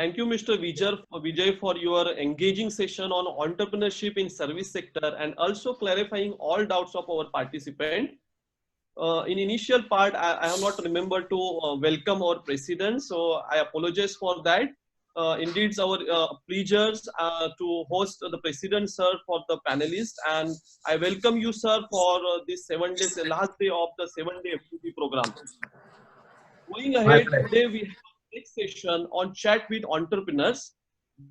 Thank you, Mr. Vijay, for your engaging session on entrepreneurship in service sector and also clarifying all doubts of our participant. In initial part, I have not remembered to welcome our president, so I apologize for that. Indeed, it's our pleasures to host the president, sir, for the panelists, and I welcome you, sir, for this 7 days, the last day of the 7-day FTP program. Going ahead, today we have next session on chat with entrepreneurs.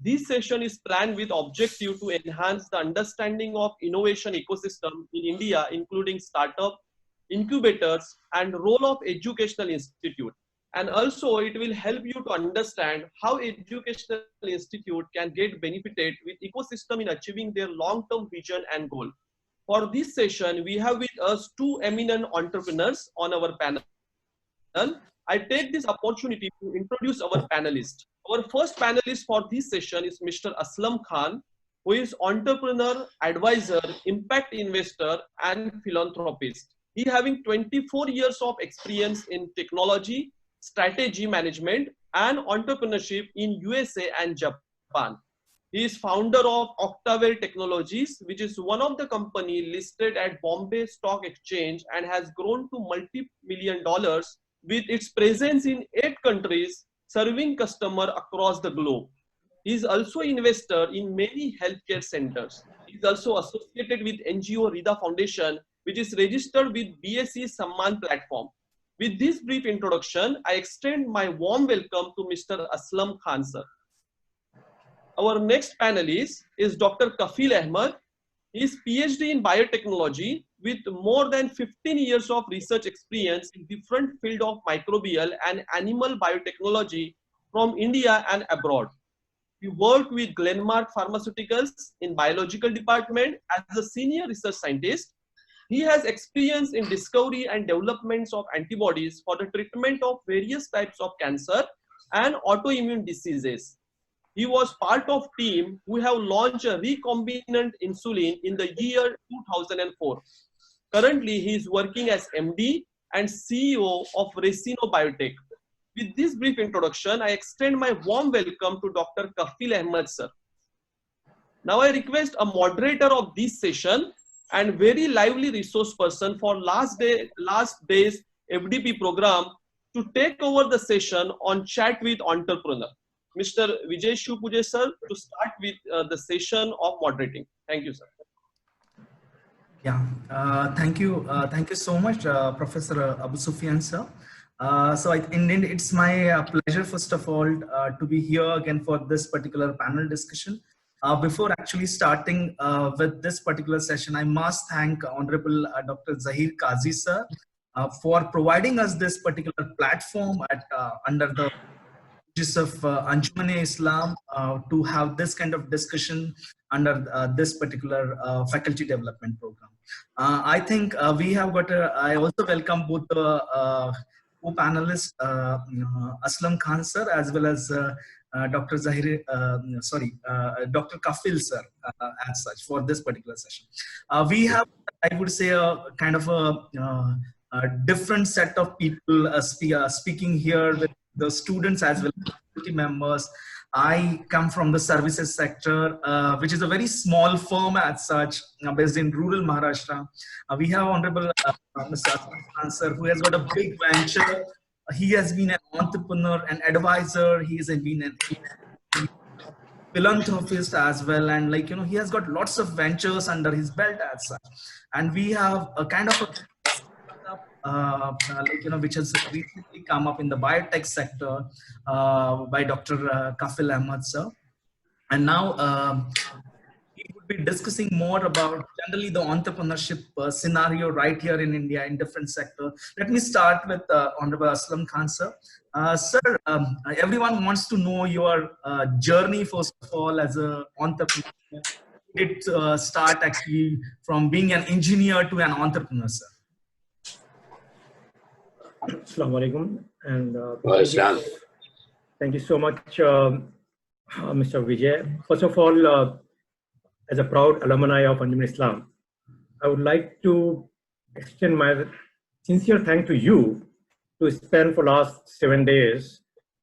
This session is planned with objective to enhance the understanding of innovation ecosystem in India, including startup, incubators, and role of educational institute. And also it will help you to understand how educational institute can get benefited with ecosystem in achieving their long-term vision and goal. For this session, we have with us two eminent entrepreneurs on our panel. I take this opportunity to introduce our panelists. Our first panelist for this session is Mr. Aslam Khan, who is entrepreneur, advisor, impact investor, and philanthropist. He having 24 years of experience in technology, strategy management, and entrepreneurship in USA and Japan. He is founder of Octavale Technologies, which is one of the company listed at Bombay Stock Exchange and has grown to multi-million dollars with its presence in 8 countries, serving customers across the globe. He is also investor in many healthcare centers. He is also associated with NGO Rida Foundation, which is registered with BSE Samman platform. With this brief introduction, I extend my warm welcome to Mr. Aslam Khan, sir. Our next panelist is Dr. Kafil Ahmed. He is PhD in biotechnology with more than 15 years of research experience in different fields of microbial and animal biotechnology from India and abroad. He worked with Glenmark Pharmaceuticals in biological department as a senior research scientist. He has experience in discovery and developments of antibodies for the treatment of various types of cancer and autoimmune diseases. He was part of team who have launched a recombinant insulin in the year 2004. Currently, he is working as MD and CEO of Resino Biotech. With this brief introduction, I extend my warm welcome to Dr. Kafil Ahmed, sir. Now I request a moderator of this session and very lively resource person for last day's FDP program to take over the session on chat with entrepreneur. Mr. Vijay Shivpuje, sir, to start with the session of moderating. Thank you, sir. Yeah, thank you so much, Professor Abu Sufyan, sir. Indeed, it's my pleasure, first of all, to be here again for this particular panel discussion. Before actually starting with this particular session, I must thank Honorable Dr. Zahir Kazi, sir, for providing us this particular platform at under the of Anjuman-e-Islam to have this kind of discussion under this particular faculty development program. I think we have got I also welcome both the co-panelists, Aslam Khan sir, as well as Dr. Dr. Kafil sir, as such, for this particular session. We have, I would say, a kind of a different set of people speaking here with the students as well as faculty members. I come from the services sector, which is a very small firm as such, based in rural Maharashtra. We have Honorable Mr. Aslam sir, who has got a big venture. He has been an entrepreneur, an advisor. He has been an philanthropist as well, and he has got lots of ventures under his belt as such. And we have a kind of a which has recently come up in the biotech sector by Dr. Kafil Ahmed sir. And now we would be discussing more about generally the entrepreneurship scenario right here in India in different sectors. Let me start with Honorable Aslam Khan sir. Sir, everyone wants to know your journey, first of all, as an entrepreneur. It start actually from being an engineer to an entrepreneur, sir. Assalamu alaikum, and thank you so much, Mr. Vijay. First of all, as a proud alumni of Anjuman-e-Islam, I would like to extend my sincere thanks to you to spend for last 7 days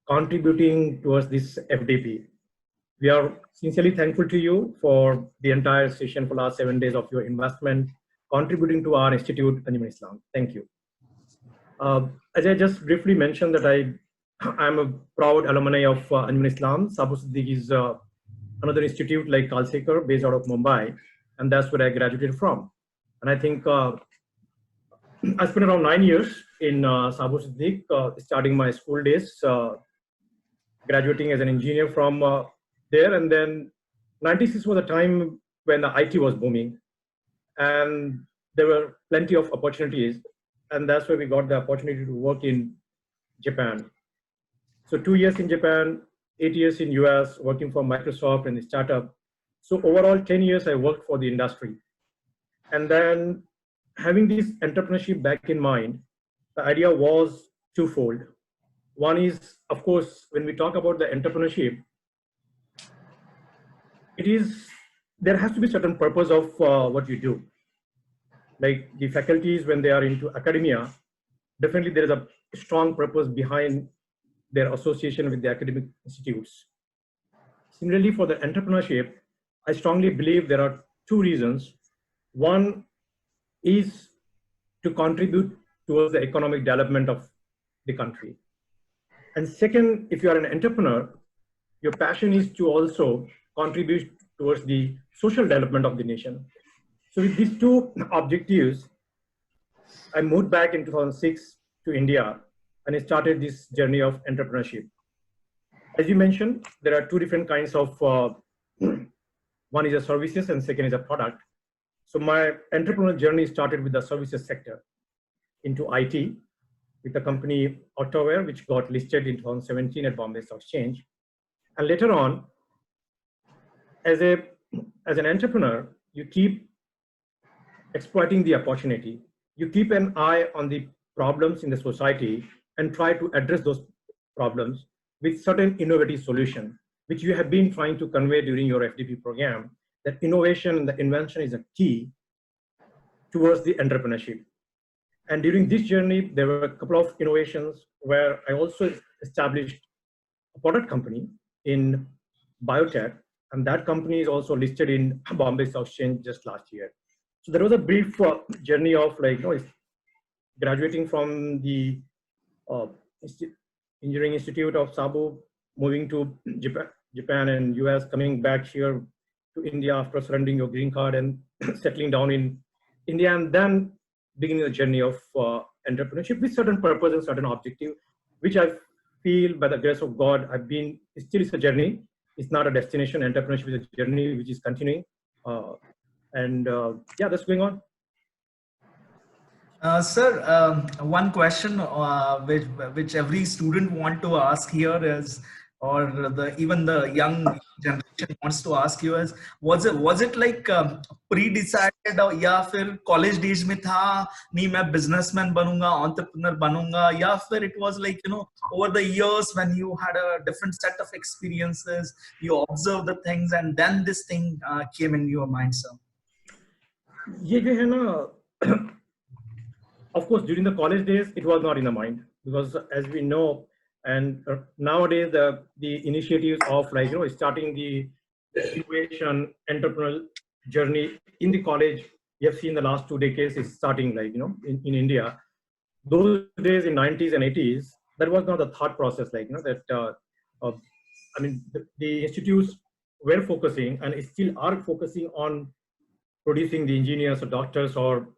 contributing towards this FDP. We are sincerely thankful to you for the entire session for last 7 days of your investment, contributing to our institute, Anjuman Islam. Thank you. As I just briefly mentioned that I'm a proud alumni of Anjuman Islam. Sabu Siddique is another institute like Kalsekar based out of Mumbai, and that's where I graduated from. And I think I spent around 9 years in Sabu Siddique, starting my school days, graduating as an engineer from there. And then 96 was a time when the IT was booming and there were plenty of opportunities. And that's where we got the opportunity to work in Japan. So 2 years in Japan, 8 years in US, working for Microsoft and the startup. So overall 10 years I worked for the industry. And then having this entrepreneurship back in mind, the idea was twofold. One is, of course, when we talk about the entrepreneurship, there has to be certain purpose of what you do. Like the faculties, when they are into academia, definitely there is a strong purpose behind their association with the academic institutes. Similarly, for the entrepreneurship, I strongly believe there are two reasons. One is to contribute towards the economic development of the country. And second, if you are an entrepreneur, your passion is to also contribute towards the social development of the nation. So with these two objectives, I moved back in 2006 to India and I started this journey of entrepreneurship. As you mentioned, there are two different kinds of, one is a services and second is a product. So my entrepreneurial journey started with the services sector into IT with the company Autoware, which got listed in 2017 at Bombay Stock Exchange. And later on, as an entrepreneur, you keep exploiting the opportunity. You keep an eye on the problems in the society and try to address those problems with certain innovative solution, which you have been trying to convey during your FDP program, that innovation and the invention is a key towards the entrepreneurship. And during this journey, there were a couple of innovations where I also established a product company in biotech, and that company is also listed in Bombay Stock Exchange just last year. So there was a brief journey of graduating from the Engineering Institute of Sabu, moving to Japan and US, coming back here to India after surrendering your green card and settling down in India, and then beginning the journey of entrepreneurship with certain purpose and certain objective, which I feel by the grace of God, still is a journey. It's not a destination. Entrepreneurship is a journey which is continuing. Yeah, that's going on. Sir, one question which every student want to ask here is, or even the young generation wants to ask you is, was it like pre-decided or या फिर college days में था नहीं मैं businessman बनूंगा, entrepreneur बनूंगा, या फिर it was like, you know, over the years when you had a different set of experiences, you observed the things and then this thing came in your mind, sir? ये जो है ना, of course, during the college days, it was not in the mind, because as we know, and nowadays the initiatives of starting the innovation entrepreneurial journey in the college, you have seen the last 2 decades is starting in India. Those days in 90s and 80s, that was not the thought process that I mean the institutes were focusing and still are focusing on producing the engineers or doctors or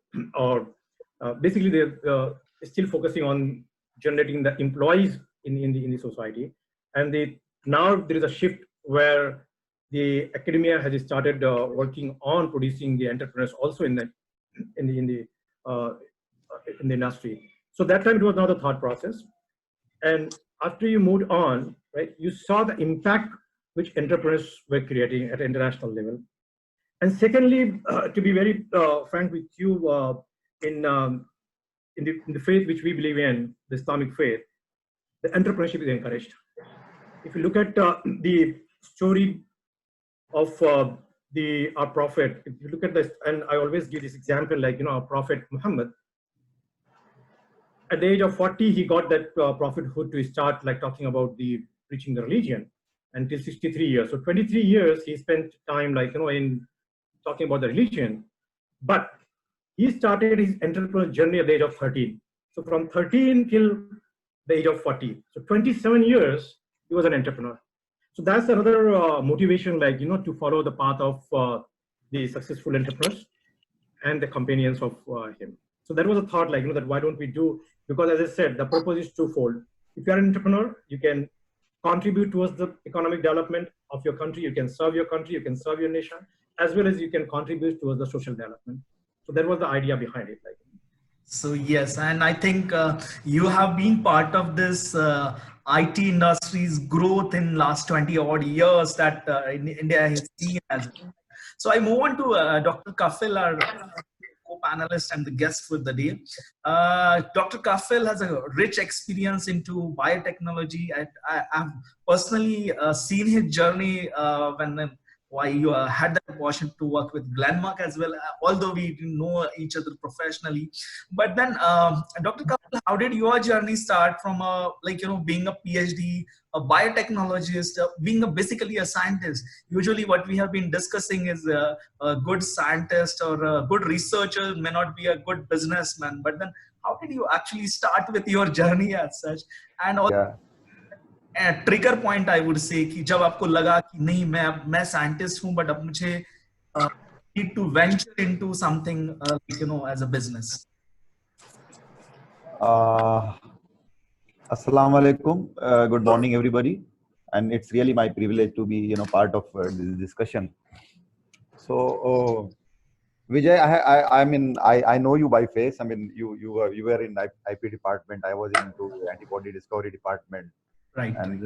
basically they're still focusing on generating the employees in the society. And now there is a shift where the academia has started working on producing the entrepreneurs also in the industry. So that time it was not a thought process. And after you moved on, right, you saw the impact which entrepreneurs were creating at international level. And secondly, to be very frank with you, in the faith which we believe in, the Islamic faith, the entrepreneurship is encouraged. If you look at the story of our prophet, if you look at this, and I always give this example, our prophet Muhammad, at the age of 40, he got that prophethood to start like talking about the preaching the religion until 63 years. So 23 years he spent time like, in talking about the religion. But he started his entrepreneurial journey at the age of 13. So from 13 till the age of 40. So 27 years, he was an entrepreneur. So that's another motivation, like, to follow the path of the successful entrepreneurs and the companions of him. So that was a thought, like, that why don't we do, because as I said, the purpose is twofold. If you're an entrepreneur, you can contribute towards the economic development of your country, you can serve your country, you can serve your nation, as well as you can contribute towards the social development. So that was the idea behind it. Like. So yes, and I think you have been part of this IT industry's growth in last 20 odd years that in India has seen as well. So I move on to Dr. Kafil, our co-panelist and the guest for the day. Dr. Kafil has a rich experience into biotechnology. I've personally seen his journey when why you had the opportunity to work with Glenmark as well, although we didn't know each other professionally. But then, Dr. Kapil, how did your journey start from being a PhD, a biotechnologist, being basically a scientist? Usually what we have been discussing is a good scientist or a good researcher may not be a good businessman. But then how did you actually start with your journey as such? And also, trigger point I would say कि जब आपको लगा कि नहीं मैं scientist हूं but अब मुझे need to venture into something as a business Assalamu alaikum, good morning everybody, and it's really my privilege to be part of this discussion. So Vijay, I know you by face. I mean you were in IP department, I was into antibody discovery department. Right. And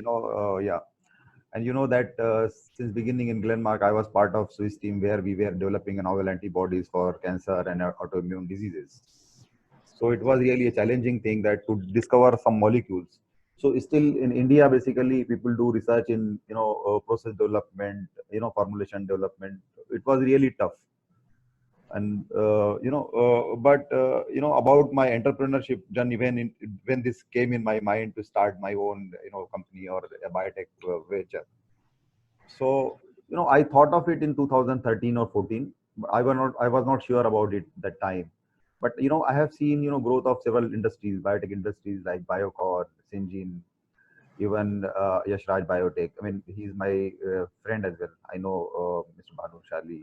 and you know that since beginning in Glenmark, I was part of Swiss team where we were developing novel antibodies for cancer and autoimmune diseases. So it was really a challenging thing that to discover some molecules. So still in India, basically people do research in process development, formulation development. It was really tough. And about my entrepreneurship journey, when this came in my mind to start my own company or a biotech venture, so I thought of it in 2013 or 14. I was not sure about it that time, but I have seen growth of several industries, biotech industries like Biocor, Syngene, even Yashraj Biotech. I mean, he's my friend as well. I know Mr. Bhanu Shali,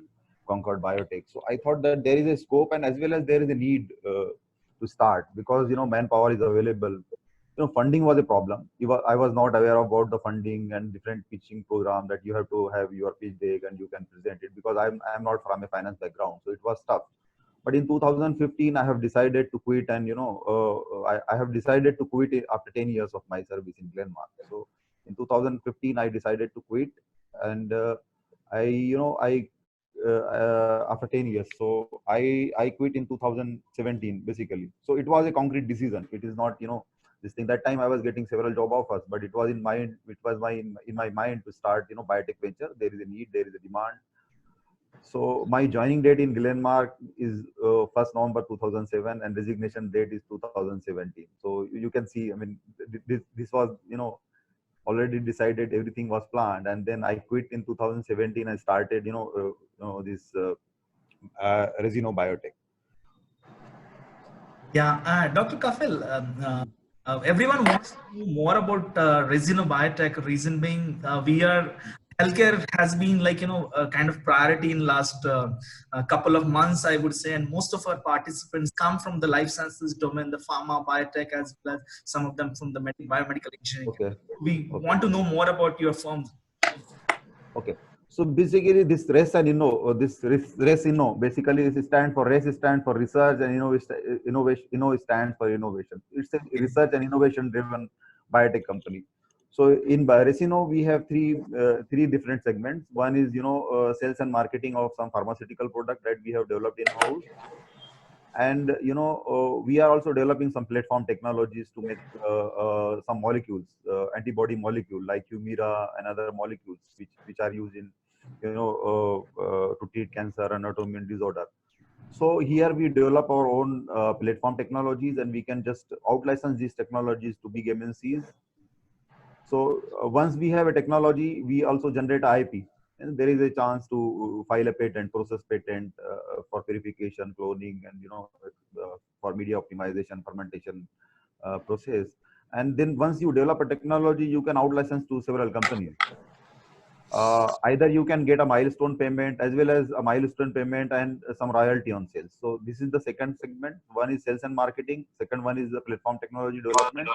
Concord Biotech. So I thought that there is a scope and as well as there is a need to start, because manpower is available. Funding was a problem. I was not aware about the funding and different pitching program that you have to have your pitch deck and you can present it, because I'm not from a finance background, so it was tough. But in 2015, I have decided to quit, and I have decided to quit after 10 years of my service in Glenmark. So in 2015, I decided to quit, and after 10 years, so I quit in 2017 basically. So it was a concrete decision. It is not this thing. That time I was getting several job offers, but it was in my mind to start biotech venture. There is a need, there is a demand. So my joining date in Glenmark is 1st November 2007, and resignation date is 2017. So you can see, I mean, this was already decided, everything was planned, and then I quit in 2017 and started this Resino Biotech. Yeah, Dr. Kafil, everyone wants to know more about Resino Biotech. Reason being, healthcare has been kind of priority in last couple of months, I would say, and most of our participants come from the life sciences domain, the pharma, biotech, as well as some of them from the biomedical engineering. Okay. We want to know more about your firm. Okay. So basically, this RES and basically it stands for research and innovation. Stands for innovation. It's a research and innovation driven biotech company. So in Resino, we have three different segments. One is sales and marketing of some pharmaceutical product that we have developed in house, and we are also developing some platform technologies to make some molecules, antibody molecule like Humira and other molecules which are used in to treat cancer and autoimmune disorder. So here we develop our own platform technologies, and we can just out-license these technologies to big MNCs. So once we have a technology, we also generate IP, and there is a chance to file a patent, process patent for purification, cloning, and for media optimization, fermentation process. And then once you develop a technology, you can out-license to several companies. Either you can get a milestone payment as well as a milestone payment and some royalty on sales. So this is the second segment. One is sales and marketing. Second one is the platform technology development.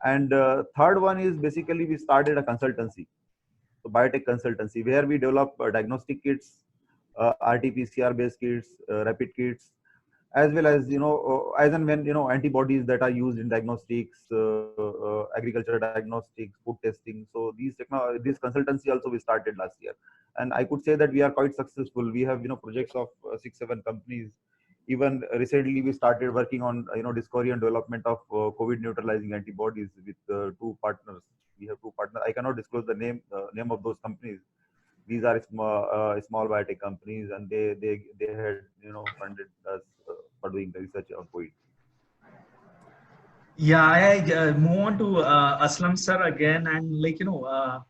And third one is basically we started a consultancy, so biotech consultancy, where we develop diagnostic kits, RT-PCR based kits, rapid kits, as well as as and when antibodies that are used in diagnostics, agricultural diagnostics, food testing. So this consultancy also we started last year, and I could say that we are quite successful. We have projects of 6-7 companies. Even recently we started working on discovery and development of COVID neutralizing antibodies with 2 partners. We have 2 partners. I cannot disclose the name of those companies. These are small biotech companies, and they had funded us for doing the research on COVID. Yeah, I move on to Aslam sir again, and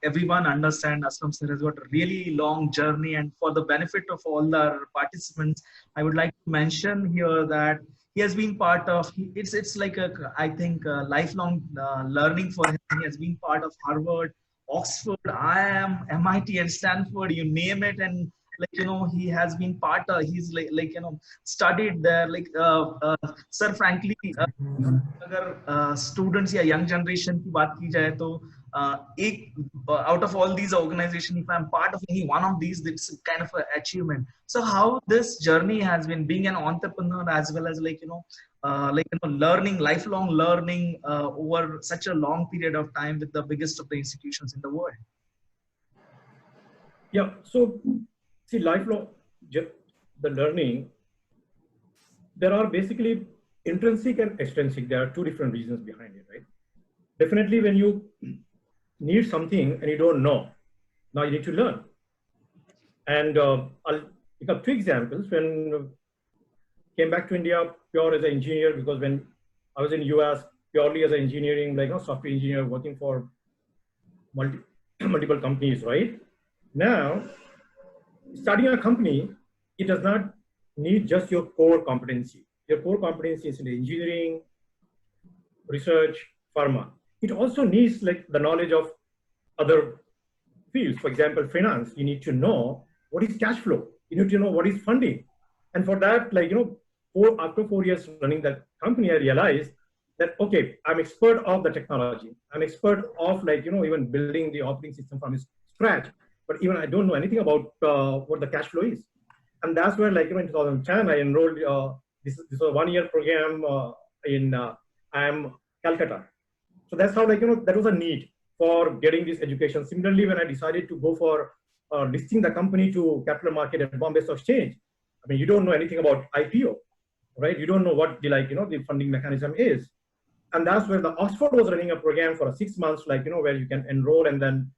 everyone understand Aslam sir has got a really long journey, and for the benefit of all our participants, I would like to mention here that he has been part of. It's like I think lifelong learning for him. He has been part of Harvard, Oxford, IIM, MIT, and Stanford. You name it, and he has been part of. He's studied there. Sir, frankly, अगर students या young generation की बात की जाए तो out of all these organizations, if I'm part of any one of these, it's kind of an achievement. So how this journey has been being an entrepreneur as well as learning, lifelong learning over such a long period of time with the biggest of the institutions in the world. Yeah, so see, lifelong, the learning, there are basically intrinsic and extrinsic. There are 2 different reasons behind it, right? Definitely when you need something and you don't know, now you need to learn. And I'll pick up 2 examples. When I came back to India pure as an engineer, because when I was in US purely as an engineering, software engineer working for multiple companies, right? Now, starting a company, it does not need just your core competency. Your core competency is in engineering, research, pharma. It also needs the knowledge of other fields. For example, finance. You need to know what is cash flow. You need to know what is funding. And for that, after 4 years running that company, I realized that, okay, I'm expert of the technology. I'm expert of even building the operating system from scratch. But even I don't know anything about what the cash flow is. And that's where in 2010, I enrolled this was a 1-year program in IIM Calcutta. So that's how that was a need for getting this education. Similarly, when I decided to go for listing the company to capital market at Bombay Stock Exchange, I mean, you don't know anything about IPO, right? You don't know what the funding mechanism is. And that's where the Oxford was running a program for 6 months, where you can enroll and then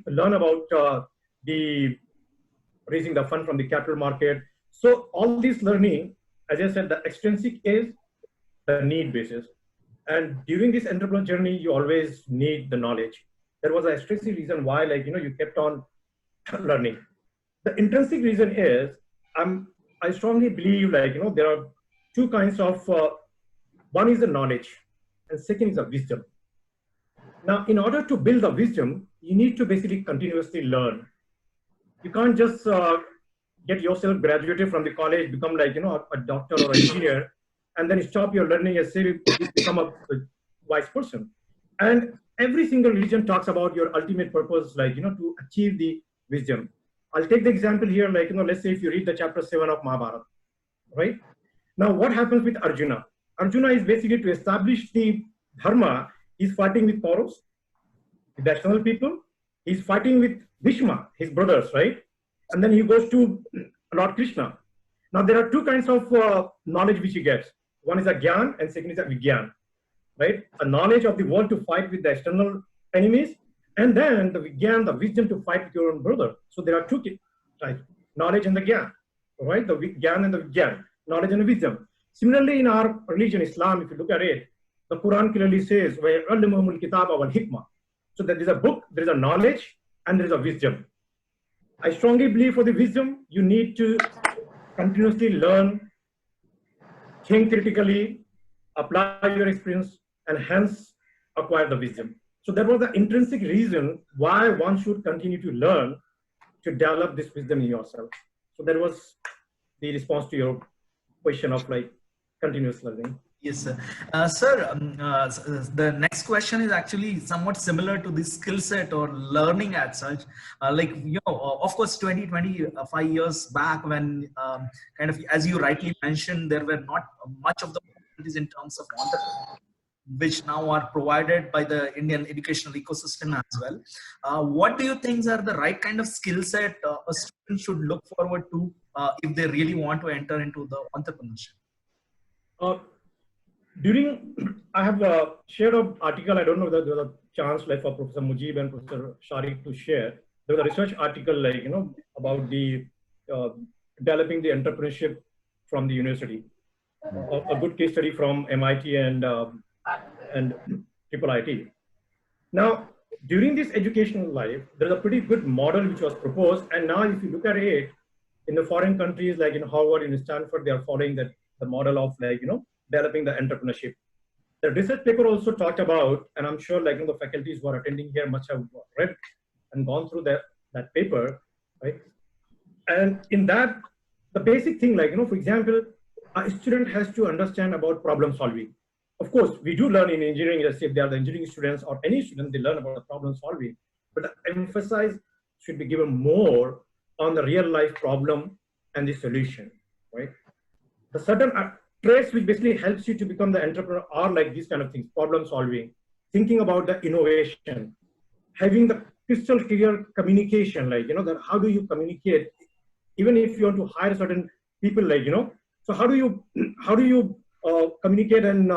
learn about the raising the fund from the capital market. So all this learning, as I said, the extrinsic is the need basis. And during this entrepreneurial journey, you always need the knowledge. There was an extrinsic reason why, you kept on learning. The intrinsic reason is, I strongly believe, there are 2 kinds of, one is the knowledge, and second is the wisdom. Now, in order to build the wisdom, you need to basically continuously learn. You can't just get yourself graduated from the college, become a doctor or an engineer, and then stop your learning and say you become a wise person. And every single religion talks about your ultimate purpose, to achieve the wisdom. I'll take the example here, let's say if you read the chapter 7 of Mahabharata, right? Now, what happens with Arjuna? Arjuna is basically to establish the dharma. He's fighting with Kauravas, with the external people. He's fighting with Bhishma, his brothers, right? And then he goes to Lord Krishna. Now, there are 2 kinds of knowledge which he gets. One is a Gyan and second is a Vigyan, right? A knowledge of the world to fight with the external enemies, and then the Vigyan, the wisdom to fight with your own brother. So there are 2 types, knowledge and the Gyan, right? The Gyan and the Vigyan. knowledge and wisdom. Similarly, in our religion, Islam, if you look at it, the Quran clearly says, وَيَعَلِّمُهُمُ الْكِتَابَ وَالْحِكْمَةِ. So there is a book, there is a knowledge, and there is a wisdom. I strongly believe for the wisdom, you need to continuously learn, think critically, apply your experience, and hence acquire the wisdom. So that was the intrinsic reason why one should continue to learn to develop this wisdom in yourself. So that was the response to your question of like continuous learning. Yes, sir. The next question is actually somewhat similar to this skill set or learning as such. Of course, 25 years back when kind of, as you rightly mentioned, there were not much of the opportunities in terms of entrepreneurship, which now are provided by the Indian educational ecosystem as well. What do you think are the right kind of skill set a student should look forward to if they really want to enter into the entrepreneurship? I have shared an article. I don't know whether there was a chance like for Professor Mujib and Professor Sharik to share. There was a research article about the developing the entrepreneurship from the university. A good case study from MIT and IIIT. Now, during this educational life, there's a pretty good model which was proposed. And now if you look at it, in the foreign countries like in Harvard and Stanford, they are following the model of developing the entrepreneurship. The research paper also talked about, and I'm sure the faculties who are attending here must have read and gone through that paper, right? And in that, the basic thing, for example, a student has to understand about problem solving. Of course, we do learn in engineering, let's say if they are the engineering students or any student, they learn about the problem solving, but the emphasis should be given more on the real life problem and the solution, right? The certain traits which basically helps you to become the entrepreneur are like these kind of things: problem solving, thinking about the innovation, having the crystal clear communication, that how do you communicate, even if you want to hire certain people, so how do you communicate and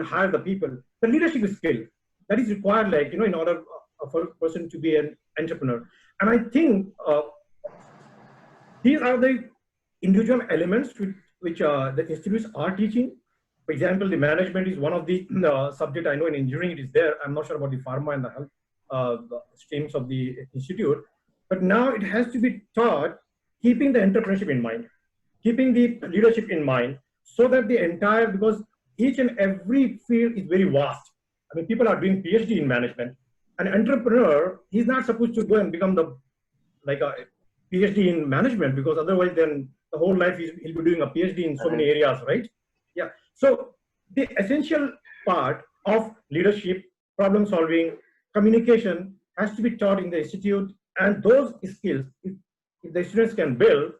hire the people? The leadership skill that is required, in order for a person to be an entrepreneur. And I think these are the individual elements which the institutes are teaching. For example, the management is one of the subject I know in engineering it is there. I'm not sure about the pharma and the health streams of the institute, but now it has to be taught keeping the entrepreneurship in mind, keeping the leadership in mind, so that the entire, because each and every field is very vast. I mean, people are doing PhD in management. An entrepreneur, he's not supposed to go and become a PhD in management, because otherwise then the whole life he'll be doing a PhD in so many areas, right? Yeah. So the essential part of leadership, problem solving, communication has to be taught in the institute, and those skills, if the students can build,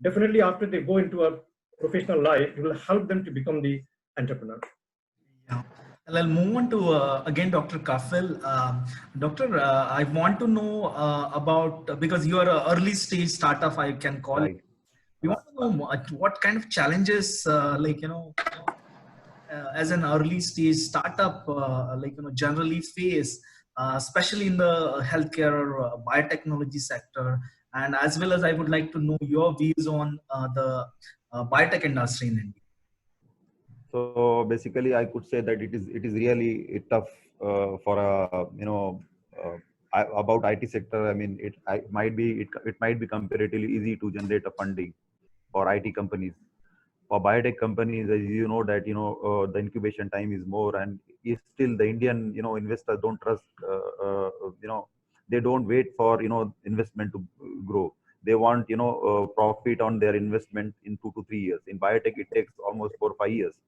definitely after they go into a professional life, it will help them to become the entrepreneur. Yeah. I'll move on to again Dr. Kafil. Doctor, I want to know about, because you are an early stage startup, I can call it. We want to know what kind of challenges, as an early stage startup, generally face, especially in the healthcare or biotechnology sector, and as well as I would like to know your views on the biotech industry in India. So basically, I could say that it is really tough for about IT sector. I mean, it might be comparatively easy to generate a funding for IT companies. For biotech companies, as you know that the incubation time is more, and still the Indian investors don't trust. They don't wait for investment to grow. They want profit on their investment in 2 to 3 years. In biotech, it takes almost 4 or 5 years.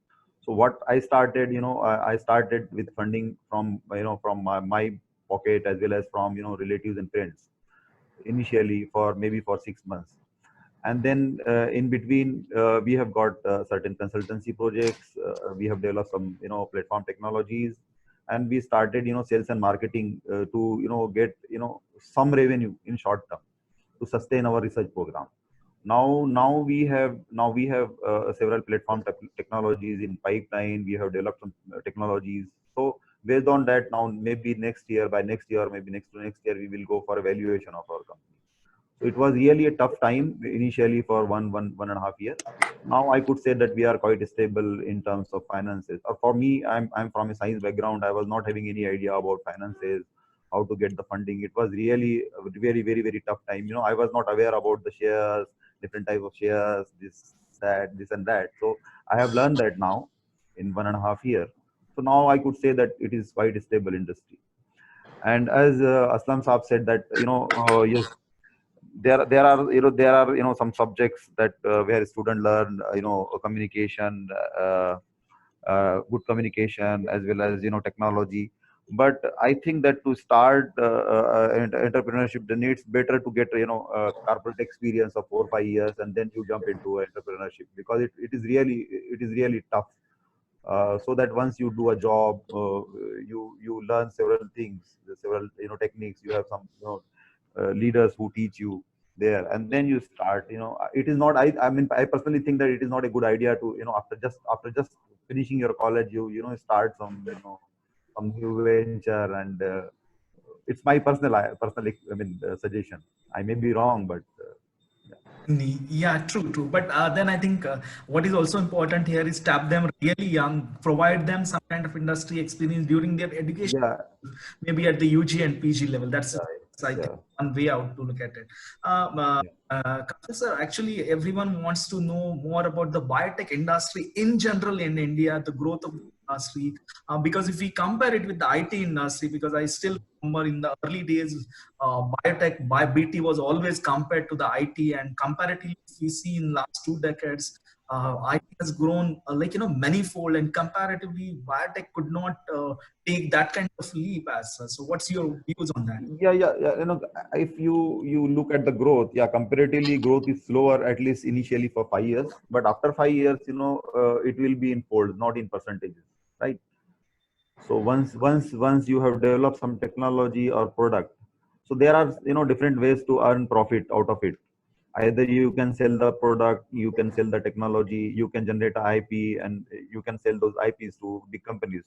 So what I started, I started with funding from from my pocket, as well as from relatives and friends, initially for 6 months. And then in between, we have got certain consultancy projects. We have developed some platform technologies, and we started sales and marketing to get some revenue in short term to sustain our research program. Now we have several platform technologies in pipeline. We have developed some technologies. So based on that, now maybe next year, maybe next to next year, we will go for evaluation of our company. So it was really a tough time initially for one and a half year. Now I could say that we are quite stable in terms of finances. Or for me, I'm from a science background. I was not having any idea about finances, how to get the funding. It was really a very tough time. I was not aware about the shares, different type of shares, this and that. So I have learned that now in 1.5 years. So now I could say that it is quite a stable industry. And as Aslam Saab said that, yes, there are some subjects that where student learn communication, good communication, as well as technology. But I think that to start entrepreneurship, then it's better to get corporate experience of 4 or 5 years, and then you jump into entrepreneurship, because it is really tough. So that once you do a job, you learn several things, several techniques. You have some leaders who teach you there, and then you start. It is not. I mean, I personally think that it is not a good idea to after just finishing your college, start some new venture. And it's my personal suggestion. I may be wrong, but Yeah, true. But then I think what is also important here is tap them really young, provide them some kind of industry experience during their education, yeah, maybe at the UG and PG level. That's yeah, I think yeah, one way out to look at it. yeah. Professor, actually, everyone wants to know more about the biotech industry in general in India, the growth of the industry. Because if we compare it with the IT industry, because I still remember in the early days, biotech by BT was always compared to the IT, and comparatively, if we see in last 2 decades, IT has grown manifold, and comparatively, biotech could not take that kind of leap as such. So, what's your views on that? Yeah. If you look at the growth, yeah, comparatively growth is slower, at least initially for 5 years. But after 5 years, it will be in fold, not in percentages, right? So once you have developed some technology or product, so there are different ways to earn profit out of it. Either you can sell the product, you can sell the technology, you can generate IP, and you can sell those IPs to big companies.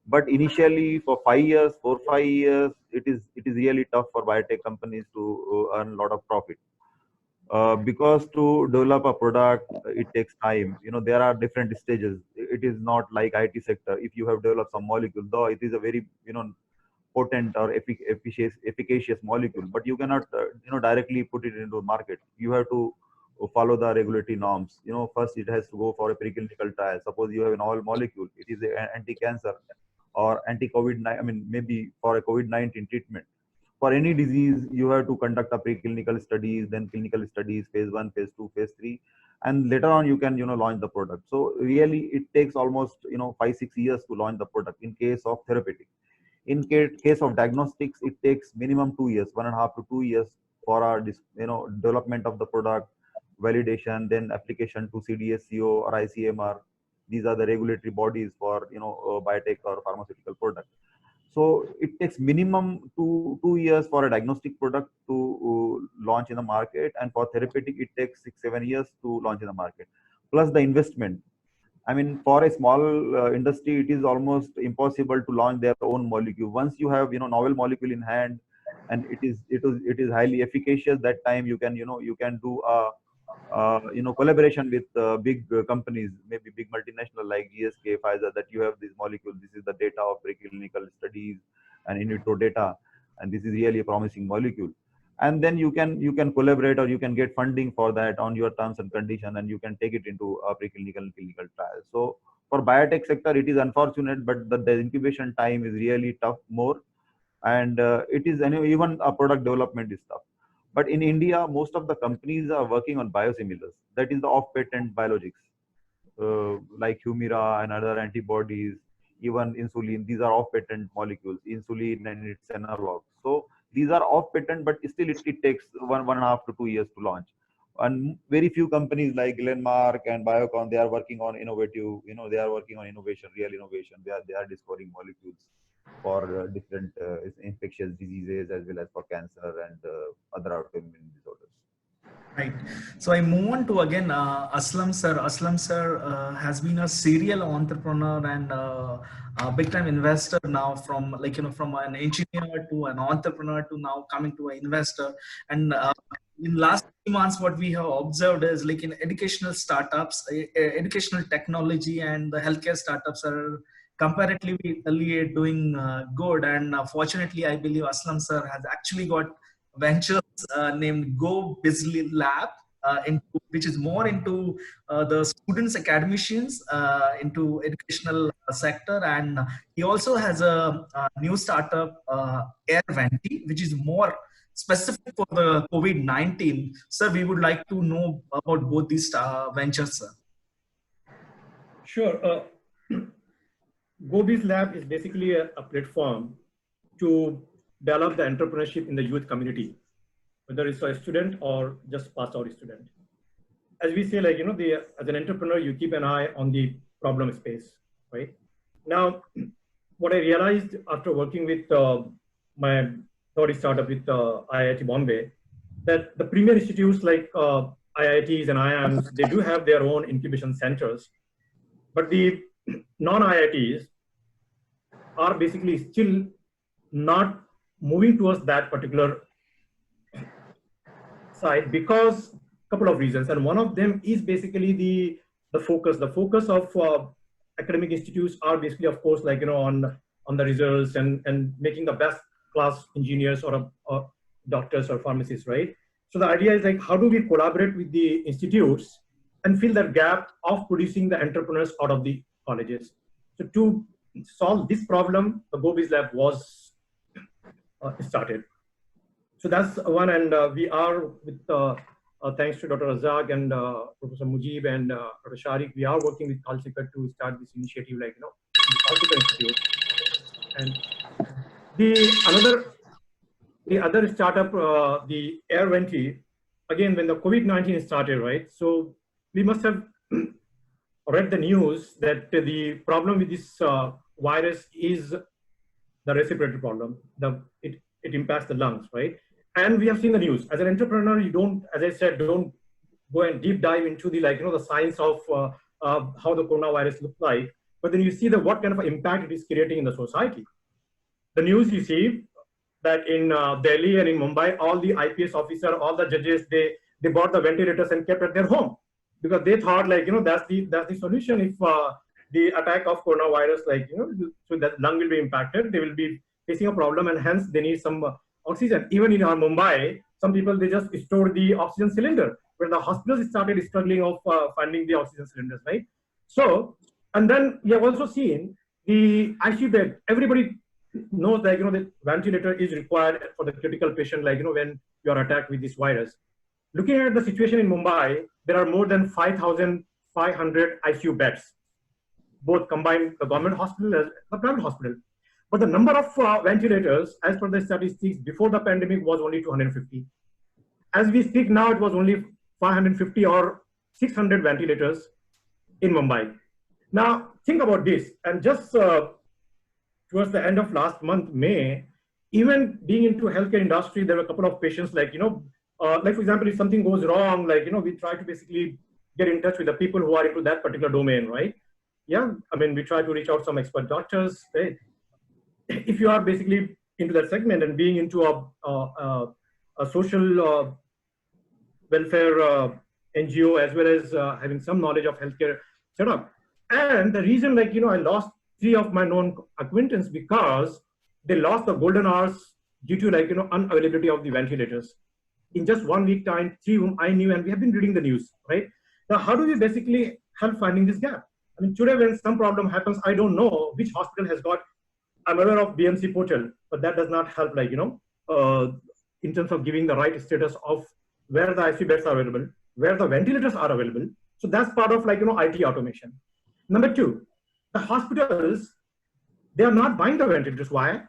But initially, for 5 years, 4 5 years, it is really tough for biotech companies to earn a lot of profit. Because to develop a product, it takes time. There are different stages. It is not like IT sector. If you have developed some molecule, though it is a very potent or efficacious molecule, but you cannot directly put it into market. You have to follow the regulatory norms. First it has to go for a preclinical trial. Suppose you have a novel molecule, it is an anti-cancer or anti-COVID. I mean, maybe for a COVID-19 treatment. For any disease, you have to conduct a preclinical studies, then clinical studies, phase 1, phase 2, phase 3, and later on you can launch the product. So really, it takes almost 5 6 years to launch the product in case of therapeutic. In case of diagnostics, it takes minimum 2 years, 1.5 to 2 years for our development of the product, validation, then application to CDSCO or ICMR. These are the regulatory bodies for biotech or pharmaceutical product. So it takes minimum 2 years for a diagnostic product to launch in the market, and for therapeutic it takes 6 7 years to launch in the market. Plus the investment. I mean, for a small industry, it is almost impossible to launch their own molecule. Once you have novel molecule in hand, and it is highly efficacious, that time you can do a collaboration with big companies, maybe big multinational like GSK, Pfizer, that you have this molecule, this is the data of preclinical studies and in vitro data, and this is really a promising molecule. And then you can collaborate, or you can get funding for that on your terms and conditions, and you can take it into a preclinical and clinical trial. So for biotech sector, it is unfortunate, but the incubation time is really tough more, and it is even a product development is tough. But in India, most of the companies are working on biosimilars. That is the off-patent biologics, like Humira and other antibodies, even insulin. These are off-patent molecules, insulin and its analog. So these are off-patent, but still it takes 1.5 to 2 years to launch. And very few companies like Glenmark and Biocon, they are working on innovative, they are working on innovation, real innovation. They are discovering molecules for different infectious diseases, as well as for cancer and other autoimmune disorders. Right. So I move on to again Aslam sir. Aslam sir has been a serial entrepreneur and a big time investor now, from from an engineer to an entrepreneur to now coming to an investor. And in last 3 months, what we have observed is like in educational startups, educational technology and the healthcare startups are comparatively doing good. And fortunately, I believe Aslam sir has actually got ventures named Go Bizly Lab, which is more into the students, academicians, into educational sector. And he also has a new startup, Air Venti, which is more specific for the COVID-19. Sir, we would like to know about both these ventures, sir. Sure. GoBiz Lab is basically a platform to develop the entrepreneurship in the youth community, whether it's a student or just passed out student. As we say, like, as an entrepreneur, you keep an eye on the problem space, right? Now, what I realized after working with my third startup with IIT Bombay, that the premier institutes like IITs and IIMs, they do have their own incubation centers, but the non-IITs are basically still not moving towards that particular side because a couple of reasons. And one of them is basically the focus. The focus of academic institutes are basically, of course, like, on the results and making the best class engineers or doctors or pharmacists, right? So the idea is like, how do we collaborate with the institutes and fill that gap of producing the entrepreneurs out of the colleges? So to solve this problem, the GoBiz Lab was started. So that's one, and we are with, thanks to Dr. Razak and Professor Mujib and Dr. Sharik, we are working with Khalsikat to start this initiative, like, the Khalsikat Institute. And the other startup, the Air Venti, again, when the COVID-19 started, right? So we must have read the news that the problem with this virus is the respiratory problem. It impacts the lungs, right? And we have seen the news. As an entrepreneur, you don't, as I said, don't go and deep dive into the, like, the science of how the coronavirus looks like. But then you see that what kind of impact it is creating in the society. The news you see that in Delhi and in Mumbai, all the IPS officers, all the judges, they bought the ventilators and kept at their home because they thought, like, that's the solution. If the attack of coronavirus, like, so that lung will be impacted, they will be facing a problem, and hence they need some oxygen. Even in Mumbai, some people, they just store the oxygen cylinder, where the hospitals started struggling of finding the oxygen cylinders, right? So, and then we have also seen the ICU bed. Everybody knows that, the ventilator is required for the critical patient, like, when you are attacked with this virus. Looking at the situation in Mumbai, there are more than 5,500 ICU beds, both combined, the government hospital and the private hospital. But the number of ventilators, as per the statistics, before the pandemic was only 250. As we speak now, it was only 550 or 600 ventilators in Mumbai. Now, think about this. And just towards the end of last month, May, even being into healthcare industry, there were a couple of patients, like, like, for example, if something goes wrong, like, we try to basically get in touch with the people who are into that particular domain, right? Yeah, I mean, we try to reach out some expert doctors, right? If you are basically into that segment and being into a social welfare NGO, as well as having some knowledge of healthcare setup. And the reason, like, I lost 3 of my known acquaintance because they lost the golden hours due to, like, unavailability of the ventilators. In just 1 week time, 3 whom I knew, and we have been reading the news, right? Now, how do we basically help finding this gap? I mean, today when some problem happens, I don't know which hospital has got. I'm aware of BMC portal, but that does not help, like, in terms of giving the right status of where the ICU beds are available, where the ventilators are available. So that's part of, like, IT automation. Number 2, the hospitals, they are not buying the ventilators. Why?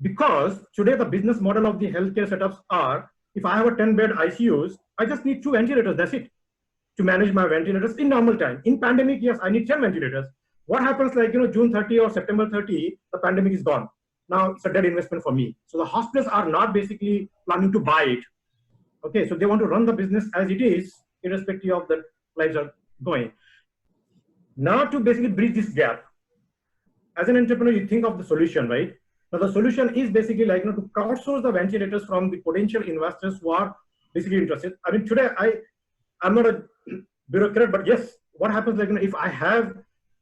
Because today the business model of the healthcare setups are, if I have a 10-bed ICUs, I just need 2 ventilators, that's it, to manage my ventilators in normal time. In pandemic, yes, I need 10 ventilators. What happens, like, June 30 or September 30, the pandemic is gone. Now it's a dead investment for me. So the hospitals are not basically planning to buy it. Okay, so they want to run the business as it is, irrespective of the lives are going. Now to basically bridge this gap, as an entrepreneur, you think of the solution, right? Now the solution is basically like, you know, to crowdsource the ventilators from the potential investors who are basically interested. I mean, today I'm not a bureaucrat, but yes, what happens, like, you know, if I have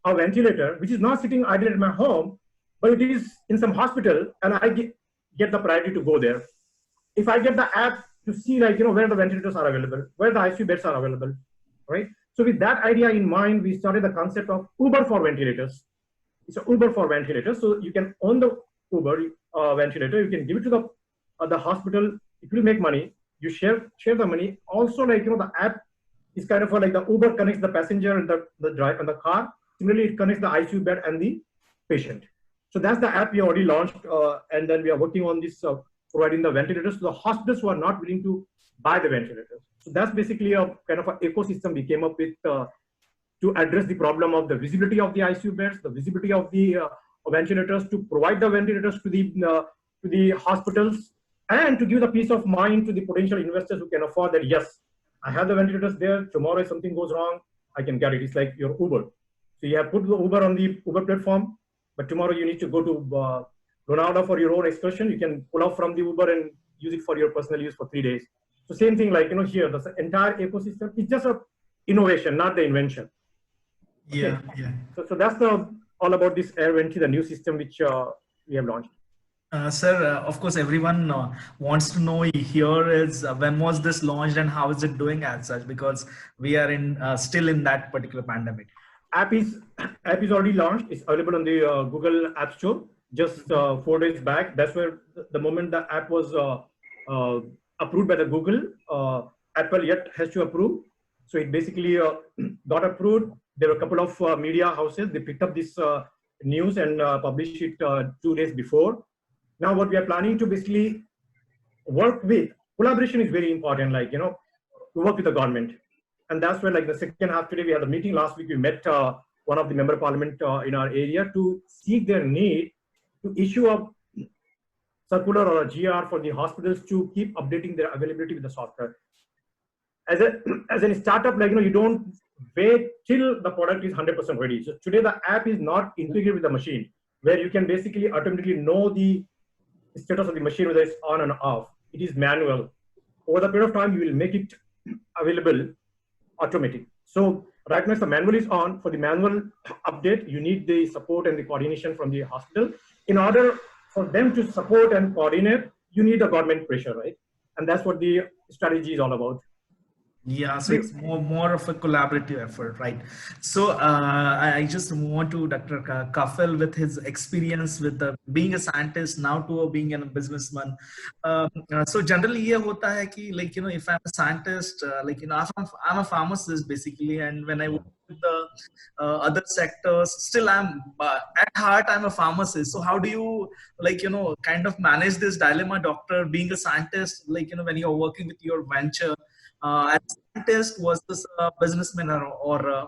a ventilator which is not sitting idle at my home, but it is in some hospital, and I get the priority to go there. If I get the app to see, like, you know, where the ventilators are available, where the ICU beds are available, right? So with that idea in mind, we started the concept of Uber for ventilators. It's an Uber for ventilators. So you can own the Uber ventilator, you can give it to the hospital, it will make money, you share the money. Also, like, you know, the app is kind of like the Uber connects the passenger and the drive and the car. Similarly, it connects the ICU bed and the patient. So that's the app we already launched, and then we are working on this, providing the ventilators to the hospitals who are not willing to buy the ventilators. So that's basically a kind of an ecosystem we came up with to address the problem of the visibility of the ICU beds, the visibility of the ventilators, to provide the ventilators to the hospitals, and to give the peace of mind to the potential investors who can afford that. Yes, I have the ventilators there. Tomorrow, if something goes wrong, I can get it. It's like your Uber. So you have put the Uber on the Uber platform, but tomorrow you need to go to Lonavala for your own excursion. You can pull out from the Uber and use it for your personal use for 3 days. So same thing, like, you know, here, the entire ecosystem is just a innovation, not the invention. Yeah, okay. yeah. So that's all about this AirVenti, the new system which we have launched. Sir, of course, everyone wants to know here is when was this launched and how is it doing as such, because we are in still in that particular pandemic. App is already launched. It's available on the Google App Store just 4 days back. That's where the moment the app was approved by the Google, Apple yet has to approve. So it basically got approved. There were a couple of media houses. They picked up this news and published it 2 days before. Now what we are planning to basically work with, collaboration is very important, like, you know, to work with the government. And that's where, like, the second half today, we had a meeting last week. We met one of the member of parliament in our area to seek their need to issue a circular or a GR for the hospitals to keep updating their availability with the software. As a startup, like, you know, you don't wait till the product is 100% ready. So today the app is not integrated with the machine, where you can basically automatically know the status of the machine, whether it's on and off. It is manual. Over the period of time, you will make it available automatic. So right now, if the manual is on, for the manual update, you need the support and the coordination from the hospital. In order for them to support and coordinate, you need a government pressure, right? And that's what the strategy is all about. Yeah, so it's more of a collaborative effort, right? So I just want to Dr. Kafil, with his experience with being a scientist now to being a businessman. So generally, ये होता है कि, like, you know, if I'm a scientist, like, you know, I'm a pharmacist basically, and when I work with the other sectors, still I'm at heart I'm a pharmacist. So how do you, like, you know, kind of manage this dilemma, doctor, being a scientist, like, you know, when you're working with your venture? As a scientist versus a businessman or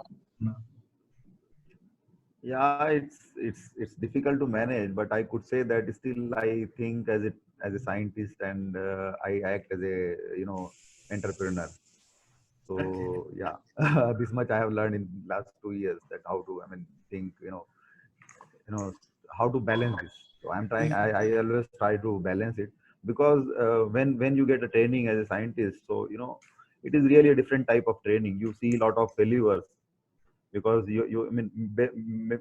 yeah, it's difficult to manage, but I could say that still I think as a scientist, and I act as a, you know, entrepreneur. So yeah, this much I have learned in last 2 years, that how to, I mean, think, you know how to balance this. So I'm trying. I always try to balance it, because when you get a training as a scientist, so, you know, it is really a different type of training. You see a lot of failures, because you I mean,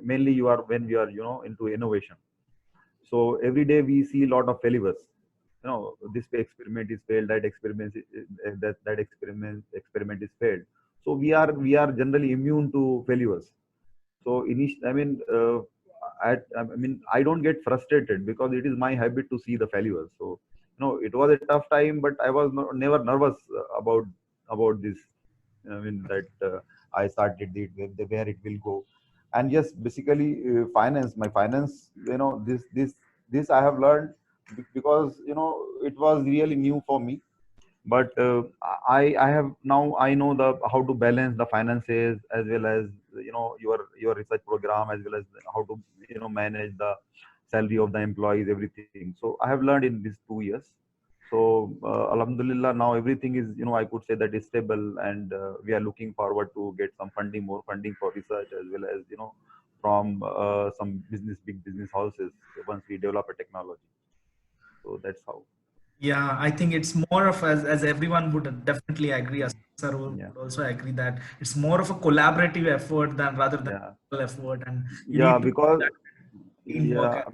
mainly you are, when we are, you know, into innovation. So every day we see a lot of failures. You know, this experiment is failed, that experiment that experiment is failed. So we are generally immune to failures. So I mean, I don't get frustrated, because it is my habit to see the failures. So, you know, it was a tough time, but I was never nervous about this. I mean, that I started where it will go. And yes, basically, my finance, you know, this I have learned, because, you know, it was really new for me. But I have now, I know how to balance the finances, as well as, you know, your research program, as well as how to, you know, manage the salary of the employees, everything. So I have learned in these 2 years. So Alhamdulillah, now everything is, I could say that is stable, and we are looking forward to get some funding, more funding for research, as well as, from some big business houses once we develop a technology. So that's how. Yeah, I think it's more of, as everyone would definitely agree, as sir would Yeah. also agree, that it's more of a collaborative effort than rather than Yeah. effort, and you Yeah, need to because teamwork.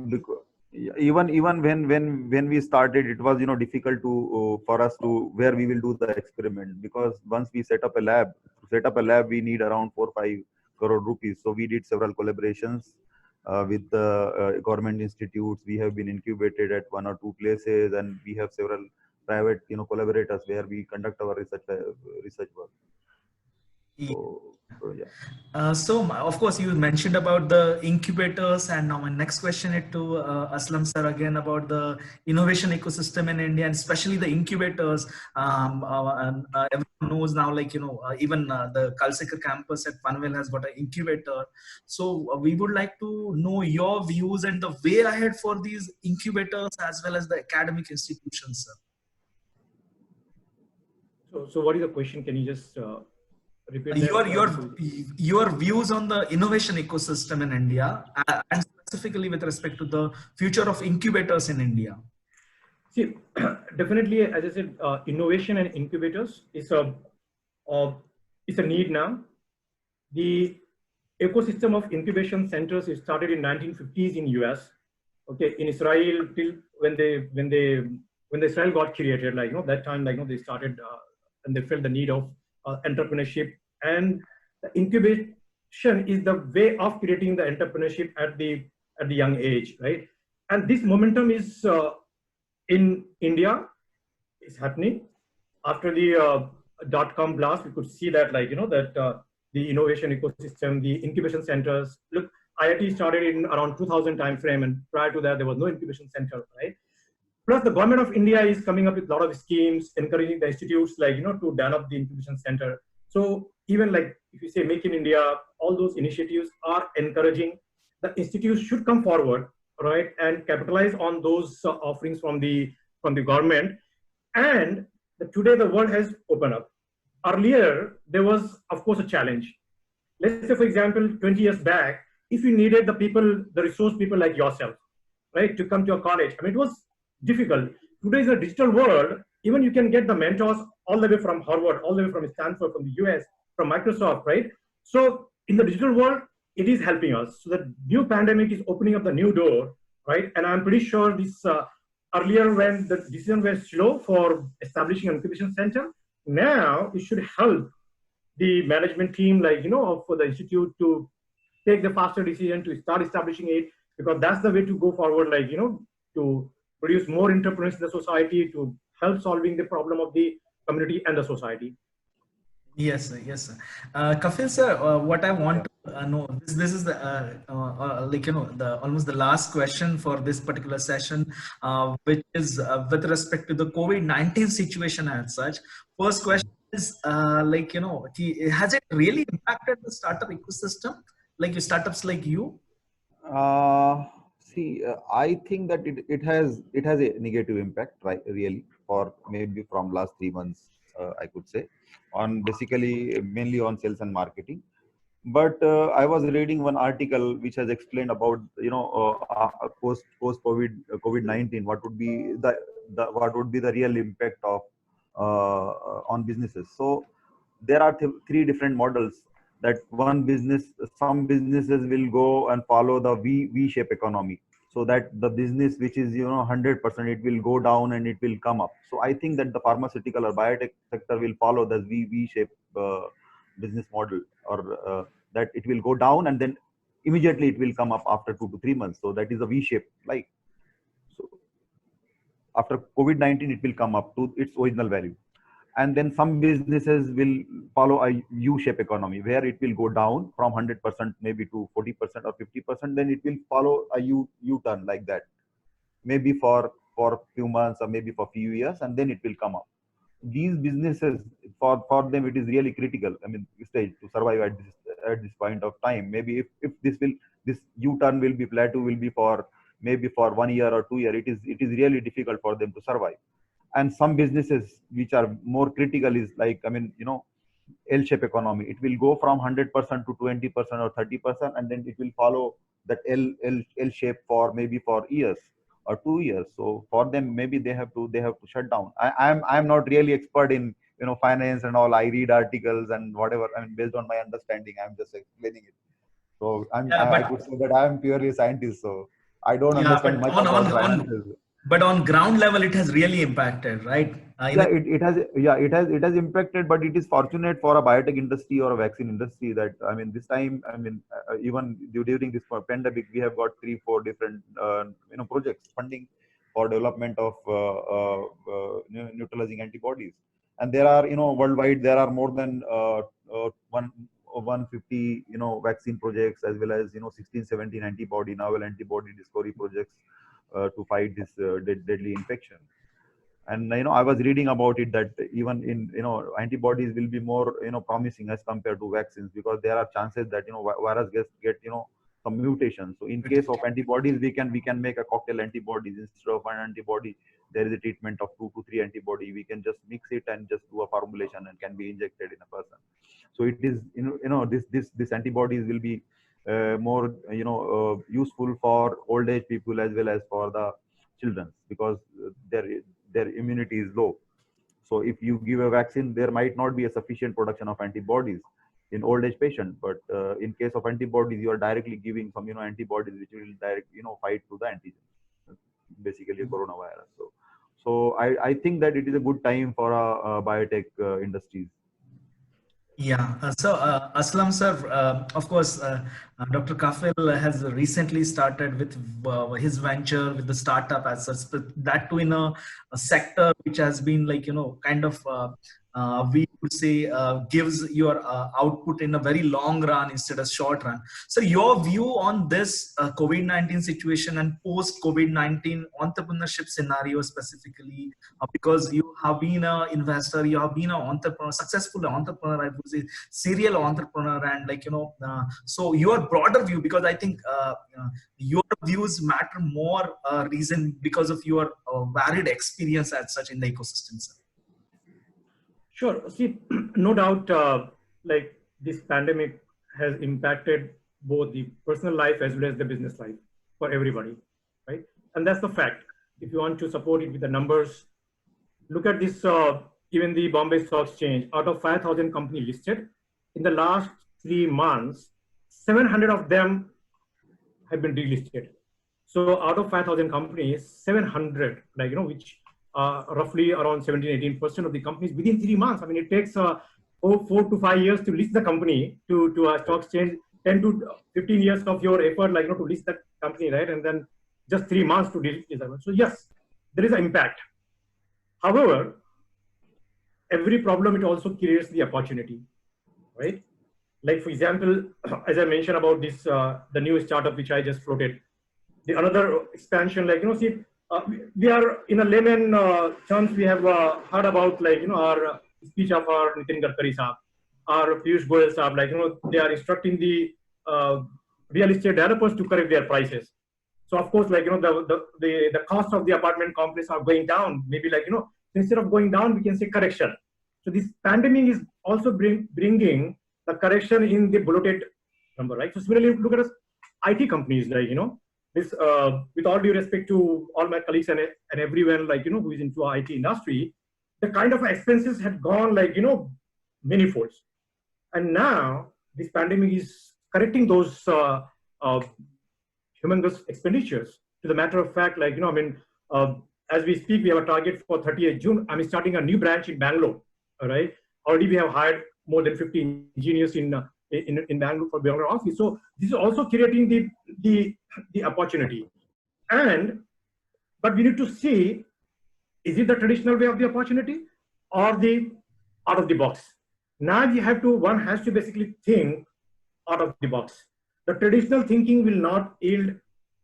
even when we started, it was difficult to for us to where we will do the experiment, because once we set up a lab, we need around 4-5 crore rupees. So we did several collaborations with the government institutes. We have been incubated at 1 or 2 places, and we have several private collaborators where we conduct our research work. So yeah. Of course, you mentioned about the incubators, and now my next question is to Aslam sir again about the innovation ecosystem in India, and especially the incubators. Everyone knows now, like, even the Kalsekar campus at Panvel has got an incubator. So we would like to know your views and the way ahead for these incubators as well as the academic institutions, sir. So what is the question? Can you just repeat that? Your views on the innovation ecosystem in India, and specifically with respect to the future of incubators in India. See, definitely, as I said, innovation and incubators is a need now. The ecosystem of incubation centers is started in 1950s in US. Okay, in Israel, till when Israel got created, that time, they started and they felt the need of entrepreneurship, and the incubation is the way of creating the entrepreneurship at the young age, right? And this momentum is in India is happening after the dot-com blast. We could see that, the innovation ecosystem, the incubation centers. Look, IIT started in around 2000 time frame, and prior to that, there was no incubation center, right? Plus, the government of India is coming up with a lot of schemes encouraging the institutes, to develop the incubation center. So even if you say Make in India, all those initiatives are encouraging the institutes should come forward, right, and capitalize on those offerings from the government. And today the world has opened up. Earlier, there was, of course, a challenge. Let's say, for example, 20 years back, if you needed the resource people like yourself, right, to come to a college, I mean, it was difficult. Today is a digital world. Even you can get the mentors all the way from Harvard, all the way from Stanford, from the US, from Microsoft, right? So in the digital world, it is helping us. So the new pandemic is opening up the new door, right? And I'm pretty sure this earlier, when the decision was slow for establishing an incubation center, now it should help the management team, for the institute to take the faster decision to start establishing it, because that's the way to go forward, to produce more entrepreneurs in the society, to help solving the problem of the community and the society. Yes, sir. Yes, sir. Kafil sir, what I want to know, this is the the almost the last question for this particular session, which is with respect to the COVID-19 situation as such. First question is has it really impacted the startup ecosystem, like startups like you? I think that it has a negative impact, right? Really, for maybe from last 3 months, I could say, on basically mainly on sales and marketing. But I was reading one article which has explained about post COVID-19 what would be the real impact of on businesses. So there are 3 different models. That some businesses will go and follow the V-shape economy, so that the business which is 100%, it will go down and it will come up. So I think that the pharmaceutical or biotech sector will follow the V-shape business model, or that it will go down and then immediately it will come up after 2 to 3 months. So that is a V-shape. So after COVID-19, it will come up to its original value. And then some businesses will follow a U-shape economy, where it will go down from 100% maybe to 40% or 50%. Then it will follow a U-turn like that, maybe for few months or maybe for few years, and then it will come up. These businesses, for them, it is really critical. I mean, stage to survive at this point of time. Maybe if this U-turn will be plateau will be for maybe for 1 year or 2 years, it is really difficult for them to survive. and some businesses which are more critical is like, I mean, you know, L-shaped economy. It will go from 100% to 20% or 30%, and then it will follow that L shape for maybe for years or 2 years. So for them, maybe they have to shut down. I'm not really expert in, you know, finance and all. I read articles and whatever. I mean, based on my understanding, I'm just explaining it. So I could say that I'm purely a scientist, so I don't understand much about finances. But on ground level, it has really impacted, right? It has impacted, but it is fortunate for a biotech industry or a vaccine industry that, I mean, this time, I mean, even during this pandemic, we have got 3-4 different you know, projects funding for development of neutralizing antibodies, and there are, you know, worldwide there are more than 150, you know, vaccine projects, as well as, you know, 16-17 novel antibody discovery projects to fight this deadly infection. And, you know, I was reading about it that even in, you know, antibodies will be more, you know, promising as compared to vaccines, because there are chances that, you know, virus get you know, some mutations. So in case of antibodies, we can make a cocktail antibodies. Instead of an antibody, there is a treatment of 2 to 3 antibody. We can just mix it and just do a formulation and can be injected in a person. So it is, you know, this antibodies will be more, you know, useful for old age people as well as for the children, because their immunity is low. So if you give a vaccine, there might not be a sufficient production of antibodies in old age patient, but in case of antibodies, you are directly giving some, you know, antibodies which will directly, you know, fight to the antigen, basically coronavirus. So I think that it is a good time for biotech industries. Yeah, Aslam sir, of course, Dr. Kafil has recently started with his venture with the startup as such, but that too in a sector which has been like, you know, kind of, we would say, gives your output in a very long run instead of short run. So your view on this COVID-19 situation and post-COVID-19 entrepreneurship scenario specifically, because you have been an investor, you have been an entrepreneur, successful entrepreneur, I would say, serial entrepreneur, and like, you know, so your broader view, because I think your views matter more reason because of your varied experience as such in the ecosystem, sir. Sure. See, no doubt, like this pandemic has impacted both the personal life as well as the business life for everybody, right? And that's the fact. If you want to support it with the numbers, look at this, even the Bombay Stock Exchange, out of 5,000 companies listed, in the last 3 months, 700 of them have been delisted. So out of 5,000 companies, 700, like, you know, which roughly around 17-18% of the companies within 3 months. I mean, it takes 4 to 5 years to list the company to a stock exchange, 10 to 15 years of your effort, like, you know, to list that company, right? And then just 3 months to delist it. So yes, there is an impact. However, every problem, it also creates the opportunity, right? Like, for example, as I mentioned about this, the new startup which I just floated, the another expansion, like, you know, see, we are in a layman terms, we have heard about, like, you know, our speech of our Nitin Gadkari Saab, our Piyush Goyal Saab, like, you know, they are instructing the real estate developers to correct their prices. So of course, like, you know, the cost of the apartment complex are going down. Maybe, like, you know, instead of going down, we can say correction. So this pandemic is also bringing the correction in the bloated number, right? So similarly, look at IT companies, like, you know, this, with all due respect to all my colleagues and everyone, like, you know, who is into IT industry, the kind of expenses had gone, like, you know, many folds. And now this pandemic is correcting those humongous expenditures. To the matter of fact, like, you know, I mean, as we speak, we have a target for 30th June. I'm starting a new branch in Bangalore, all right? Already we have hired more than 50 engineers in Bangalore for Bangalore office. So this is also creating the opportunity. But we need to see, is it the traditional way of the opportunity or the out of the box? Now one has to basically think out of the box. The traditional thinking will not yield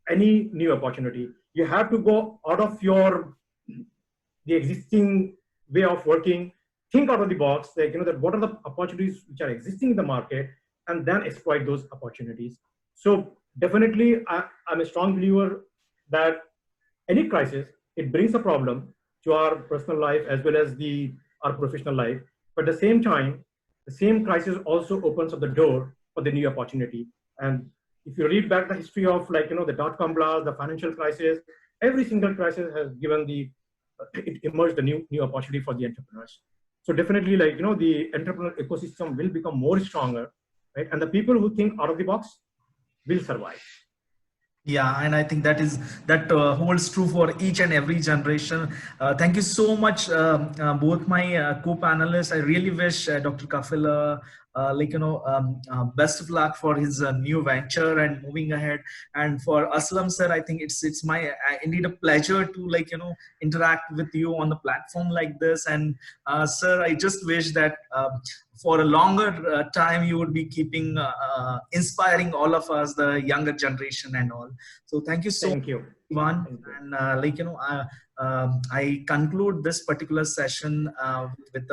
any new opportunity. You have to go out of the existing way of working, think out of the box, like, you know, that what are the opportunities which are existing in the market, and then exploit those opportunities. So definitely, I'm a strong believer that any crisis, it brings a problem, to our personal life as well as our professional life. But at the same time, the same crisis also opens up the door for the new opportunity. And if you read back the history of the dot-com blast, the financial crisis, every single crisis has given it emerged the new opportunity for the entrepreneurs. So definitely the entrepreneur ecosystem will become more stronger, right? And the people who think out of the box will survive. Yeah, and I think that holds true for each and every generation. Thank you so much, both my co-panelists. I really wish Dr. Kafil best of luck for his new venture and moving ahead. And for Aslam sir, I think it's my indeed a pleasure to interact with you on the platform like this. And sir, I just wish that for a longer time you would be keeping inspiring all of us, the younger generation and all. So thank you so much, Ivan. And I conclude this particular session with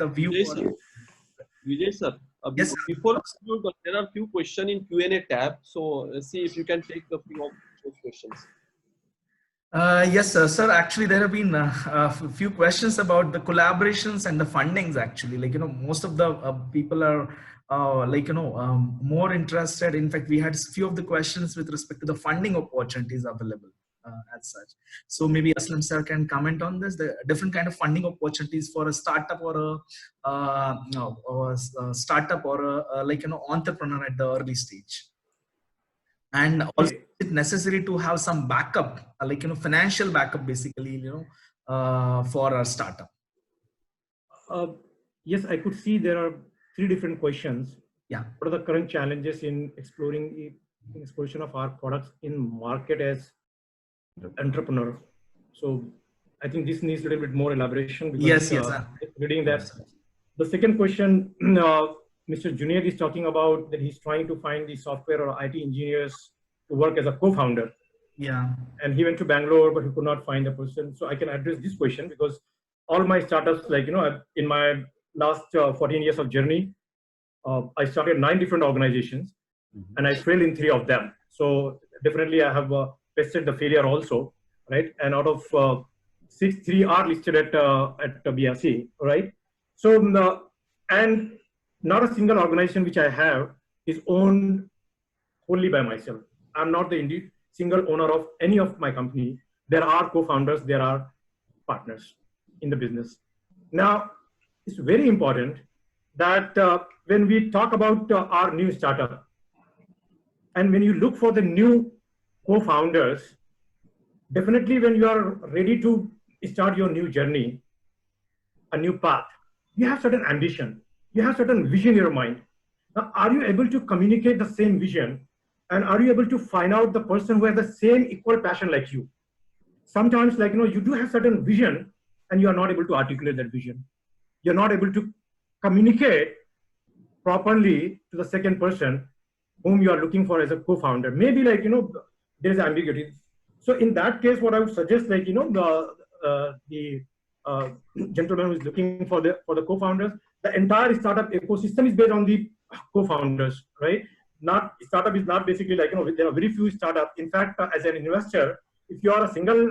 a view. Vijay sir, yes, before we conclude, there are a few questions in Q&A tab. So see if you can take a few of those questions. Yes, sir. Actually, there have been a few questions about the collaborations and the fundings. Actually, most of the people are more interested. In fact, we had a few of the questions with respect to the funding opportunities available as such. So maybe Aslam sir can comment on this. The different kind of funding opportunities for a startup or a startup or entrepreneur at the early stage. And also, is it necessary to have some backup, financial backup, basically, for our startup? Yes, I could see there are 3 different questions. Yeah. What are the current challenges in exploration of our products in market as entrepreneur? So I think this needs a little bit more elaboration. Because, yes. Reading that. Yes. The second question, Mr. Junaid is talking about that he's trying to find the software or IT engineers to work as a co-founder. Yeah. And he went to Bangalore, but he could not find a person. So I can address this question because all my startups, in my last 14 years of journey, I started 9 different organizations and I failed in 3 of them. So definitely I have tested the failure also, right? And out of 3 are listed at BRC, right? So, and not a single organization which I have is owned wholly by myself. I'm not the single owner of any of my company. There are co-founders, there are partners in the business. Now, it's very important that when we talk about our new startup, and when you look for the new co-founders, definitely when you are ready to start your new journey, a new path, you have certain ambition, you have certain vision in your mind. Now, are you able to communicate the same vision? And are you able to find out the person who has the same equal passion like you? Sometimes, you do have certain vision and you are not able to articulate that vision. You're not able to communicate properly to the second person whom you are looking for as a co-founder. Maybe there is ambiguity. So in that case, what I would suggest, the gentleman who is looking for the co-founders, the entire startup ecosystem is based on the co-founders, right? Startup is not basically there are very few startups. In fact, as an investor, if you are a single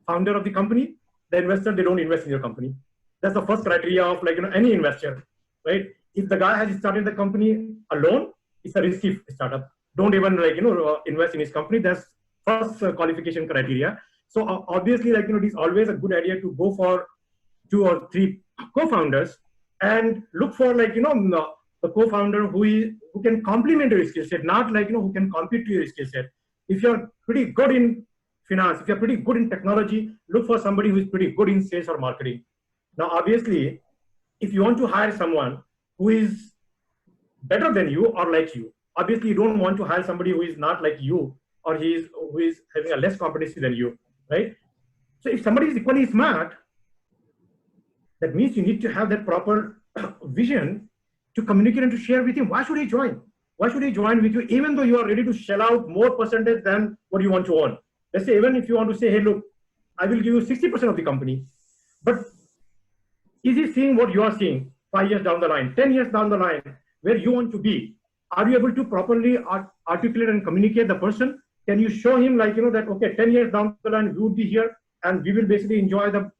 founder of the company, the investor, they don't invest in your company. That's the first criteria of any investor, right? If the guy has started the company alone, it's a risky startup. Don't even invest in his company. That's first qualification criteria. So obviously, it is always a good idea to go for 2 or 3 co-founders and look for the co-founder who can complement your skill set, not who can compete to your skill set. If you're pretty good in finance, if you're pretty good in technology, look for somebody who is pretty good in sales or marketing. Now, obviously, if you want to hire someone who is better than you or like you, obviously you don't want to hire somebody who is not like you or who is having a less competency than you, right? So if somebody is equally smart, that means you need to have that proper vision to communicate and to share with him. Why should he join? Why should he join with you, even though you are ready to shell out more percentage than what you want to own? Let's say, even if you want to say, hey, look, I will give you 60% of the company, but is he seeing what you are seeing 5 years down the line, 10 years down the line, where you want to be? Are you able to properly articulate and communicate the person? Can you show him that, okay, 10 years down the line, we would be here. and we will basically enjoy the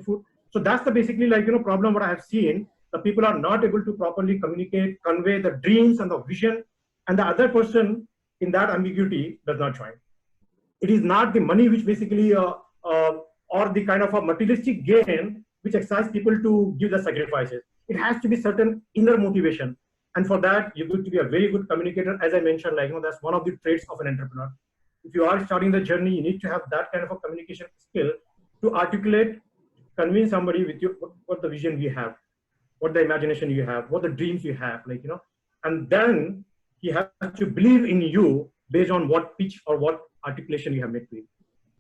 food. So that's the basically like, problem what I have seen. The people are not able to properly communicate, convey the dreams and the vision, and the other person in that ambiguity does not join. It is not the money which basically or the kind of a materialistic gain which excites people to give the sacrifices. It has to be certain inner motivation. And for that, you need to be a very good communicator. As I mentioned, like, that's one of the traits of an entrepreneur. If you are starting the journey, you need to have that kind of a communication skill to articulate, convince somebody with you what the vision you have, what the imagination you have, what the dreams you have, and then he has to believe in you based on what pitch or what articulation you have made to him.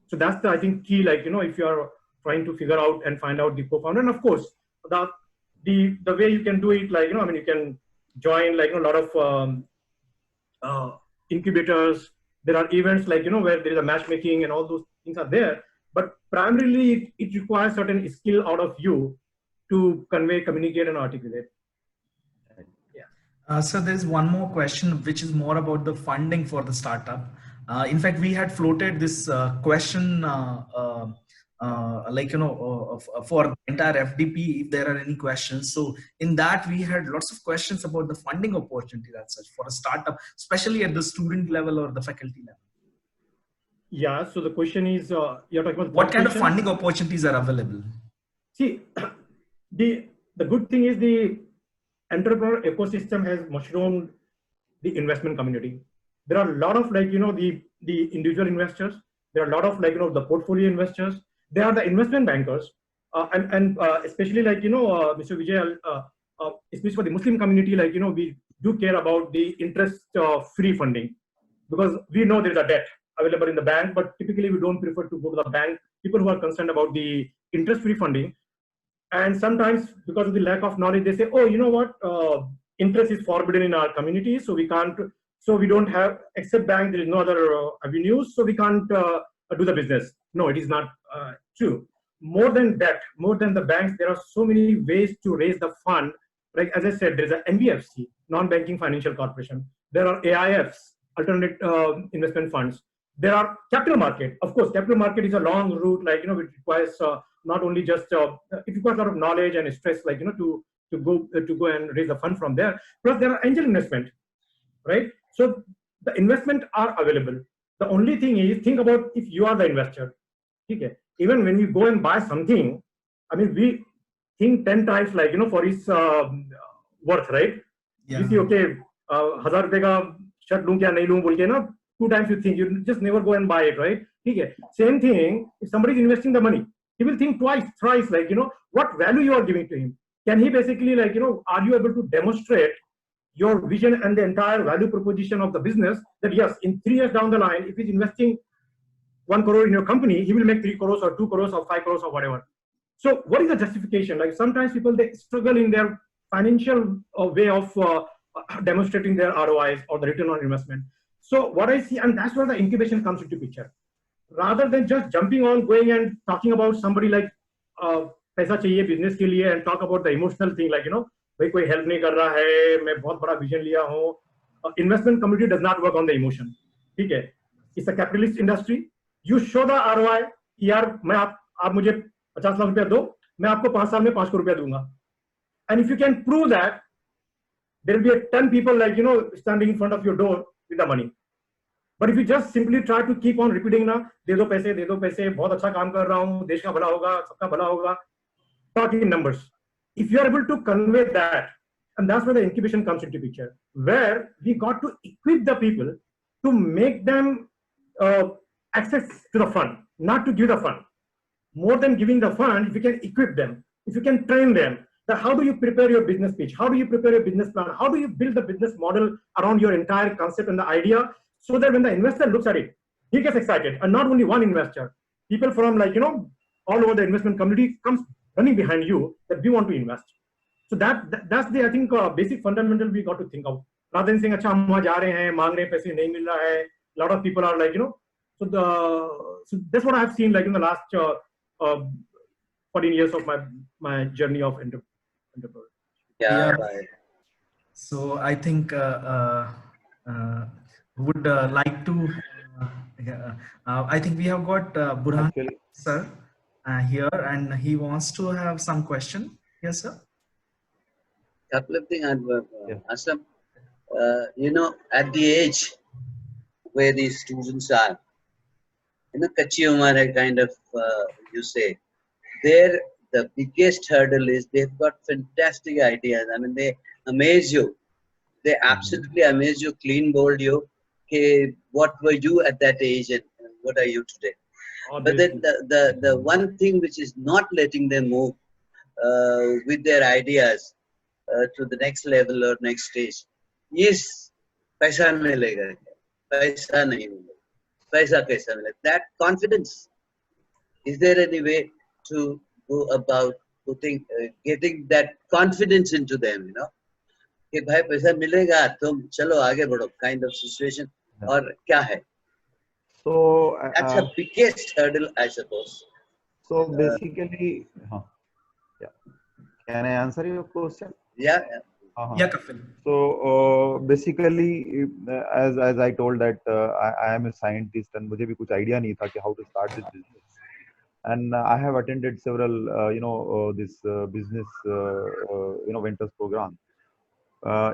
So that's the, I think, key, if you are trying to figure out and find out the co-founder. And of course, the way you can do it, you can join a lot of incubators. There are events where there is a matchmaking and all those things are there. But primarily, it requires certain skill out of you to convey, communicate, and articulate. Yeah. So there's one more question, which is more about the funding for the startup. In fact, we had floated this question, for the entire FDP, if there are any questions. So in that, we had lots of questions about the funding opportunity as such for a startup, especially at the student level or the faculty level. Yeah, so the question is, you're talking about what kind of funding opportunities are available? See, the good thing is the entrepreneur ecosystem has mushroomed the investment community. There are a lot of the individual investors. There are a lot of the portfolio investors. There are the investment bankers, and especially Mr. Vijay, especially for the Muslim community, we do care about the interest-free funding, because we know there is a debt available in the bank, but typically we don't prefer to go to the bank. People who are concerned about the interest-free funding, and sometimes because of the lack of knowledge, they say, oh, you know what, interest is forbidden in our community, so we can't. So we don't have, except bank, there is no other avenues, so we can't do the business. No, it is not true. More than that, more than the banks, there are so many ways to raise the fund. Like, as I said, there is an NBFC, non-banking financial corporation. There are AIFs, alternate investment funds. There are capital market. Of course, capital market is a long route, which requires not only just, it requires a lot of knowledge and stress, to go and raise the fund from there. Plus, there are angel investment, right? So the investment are available. The only thing is, think about if you are the investor. Okay. Even when you go and buy something, I mean, we think 10 times, for its worth, right? Yeah. You see, okay, 1000 rupees ka shirt loon kya nahi loon bolke na, 2 times you think, you just never go and buy it, right? Okay. Same thing, if somebody is investing the money, he will think twice, thrice, what value you are giving to him. Can he basically, are you able to demonstrate your vision and the entire value proposition of the business, that yes, in 3 years down the line, if he's investing 1 crore in your company, he will make 3 crores or 2 crores or 5 crores or whatever. So what is the justification? Sometimes people, they struggle in their financial way of demonstrating their ROIs or the return on investment. So what I see, and that's where the incubation comes into picture. Rather than just jumping on, going and talking about somebody paisa chahiye business ke liye, and talk about the emotional thing, भाई कोई help नहीं कर रहा है, मैं बहुत बड़ा vision लिया हूँ. Investment community does not work on the emotion. ठीक है? It's a capitalist industry. You show the ROI. यार मैं आप मुझे 50 लाख रुपया दो, मैं आपको 5 साल में 5 करोड़ रुपया दूंगा. And if you can prove that, there will be 10 people standing in front of your door with the money. But if you just simply try to keep on repeating ना, दे दो पैसे, बहुत अच्छा काम कर रहा हूँ, देश का भला होगा, सबका भला होगा, talk in numbers. If you are able to convey that, and that's where the incubation comes into picture, where we got to equip the people to make them access to the fund, not to give the fund. More than giving the fund, if you can equip them, if you can train them, that how do you prepare your business pitch? How do you prepare your business plan? How do you build the business model around your entire concept and the idea, so that when the investor looks at it, he gets excited. And not only one investor, people from all over the investment community comes running behind you that we want to invest. So that's the, I think, basic fundamental we got to think of. Rather than saying, "Acha, hum wahan ja rahe hain, maang rahe hain, paise nahi mil raha hai." A lot of people are so that's what I've seen in the last 14 years of my journey of entrepreneur. Yeah. Right. So I think would like to Yeah. I think we have got Burhan Actually, sir here, and he wants to have some question. Yes, sir. Couple of things, yeah. Aslam. You know, at the age where these students are, you know, kachi umar hai kind of, you say, there the biggest hurdle is they've got fantastic ideas. I mean, they amaze you. They absolutely amaze you, clean bold you. Okay, what were you at that age and what are you today? But then the one thing which is not letting them move with their ideas to the next level or next stage is paisa milega, paisa nahi milega, paisa kaisa milega. That confidence. Is there any way to go about putting, getting that confidence into them? You know, कि भाई पैसा मिलेगा तुम चलो आगे बढ़ो kind of situation और क्या है? So, That's the biggest hurdle, I suppose. so basically, yeah. Can I answer your question? Yeah. Yeah, Kapil. So basically, as I told that I am a scientist and मुझे भी कुछ idea नहीं था कि how to start this business. And I have attended several this business ventures program.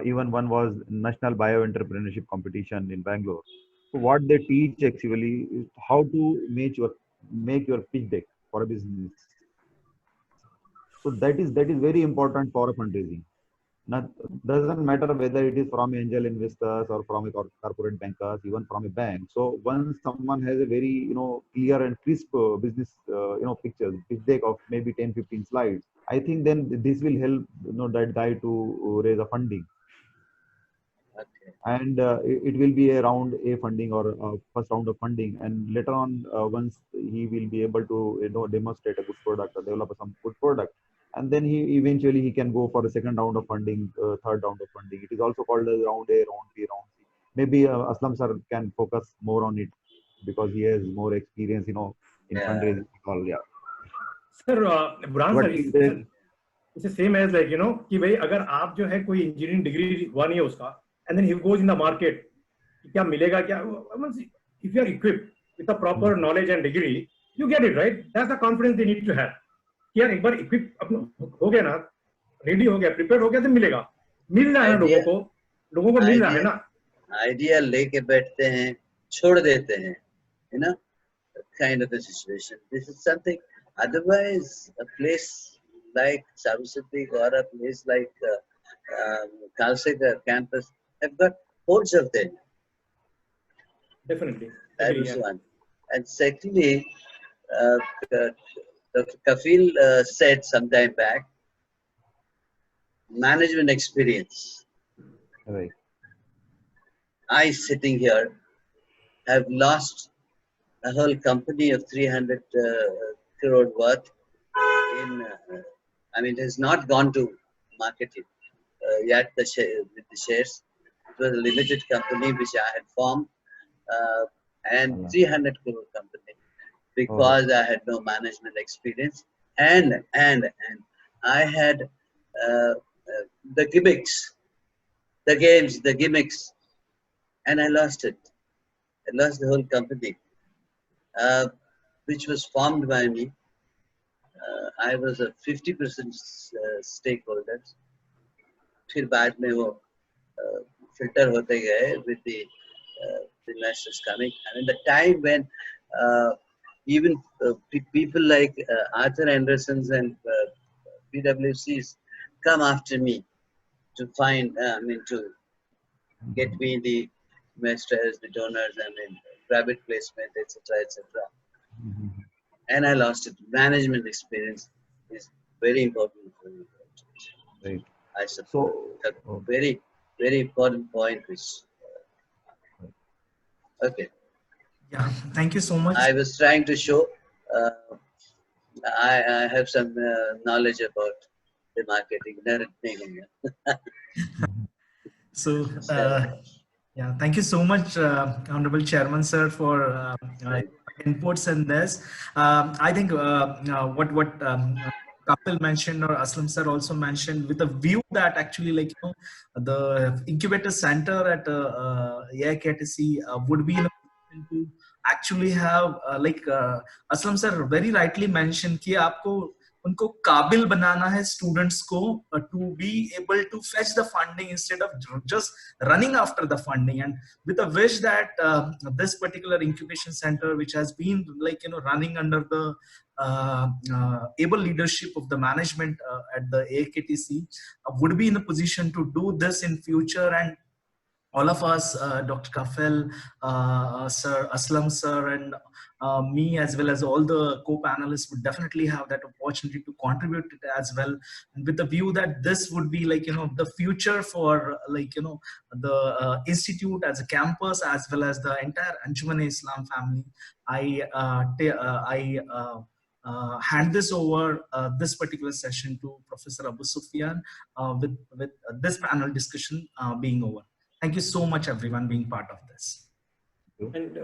Even one was National Bio Entrepreneurship Competition in Bangalore. So what they teach actually is how to make your pitch deck for a business. So that is very important for a fundraising. Now, doesn't matter whether it is from angel investors or from a corporate bankers, even from a bank. So once someone has a very clear and crisp business pictures, pitch deck of maybe 10-15 slides, I think then this will help that guy to raise a funding. Okay. And it will be a round A funding or first round of funding, and later on once he will be able to demonstrate a good product or develop some good product, and then he can go for a second round of funding, third round of funding. It is also called as round A, round B, round C. Maybe Aslam sir can focus more on it because he has more experience in fundraising. Yeah. Sir, Burhan sir, it's the same as like कि भाई अगर आप जो है कोई engineering degree हुआ नहीं है उसका, and then he goes in the market, क्या मिलेगा क्या? If you are equipped with a proper knowledge and degree, you get it, right? That's the confidence they need to have. कि यार एक बार equipped हो गया ना, ready हो गया, prepared हो गया तो मिलेगा. मिल रहा है लोगों को मिल रहा है ना. Idea लेके बैठते हैं, छोड़ देते हैं, you know, kind of a situation. This is something. Otherwise, a place like Saraswati or a place like Kalsekar campus have got hordes of them. Definitely. That is one. And secondly, Dr. Kafil said some time back, management experience. Right. I, sitting here, have lost a whole company of 300 crore worth in, I mean, it has not gone to marketing yet with the shares. It was a limited company which I had formed and 300 crore company because I had no management experience and I had the gimmicks, the games, the gimmicks, and I lost it. I lost the whole company, which was formed by me. I was a 50% stakeholder. फिर बाद में वो filter होते गए with the investors coming. I mean, the time when even people like Arthur Andersons and PwCs come after me to find, to get me the investors, the donors, private placement, etc., etc. And I lost it. Management experience is very important for me. Right. I suppose a very, very important point. Which okay. Yeah, thank you so much. I was trying to show I have some knowledge about the marketing. So, yeah, thank you so much, Honorable Chairman, sir, for inputs in this. I think what Kapil mentioned or Aslam sir also mentioned, with a view that actually, like, the incubator center at AIKTC would be in a position to actually have like Aslam sir very rightly mentioned कि आपको उनको काबिल बनाना है students को to be able to fetch the funding instead of just running after the funding, and with a wish that this particular incubation center, which has been like running under the able leadership of the management at the AKTC, would be in a position to do this in future. And all of us, Dr. Kafel, Sir Aslam sir, and me, as well as all the co-panelists, would definitely have that opportunity to contribute to it as well, and with the view that this would be like the future for like the institute as a campus, as well as the entire Anjuman-e-Islam family. I hand this over this particular session to Professor Abu Sufyan with this panel discussion being over. Thank you so much, everyone, being part of this. And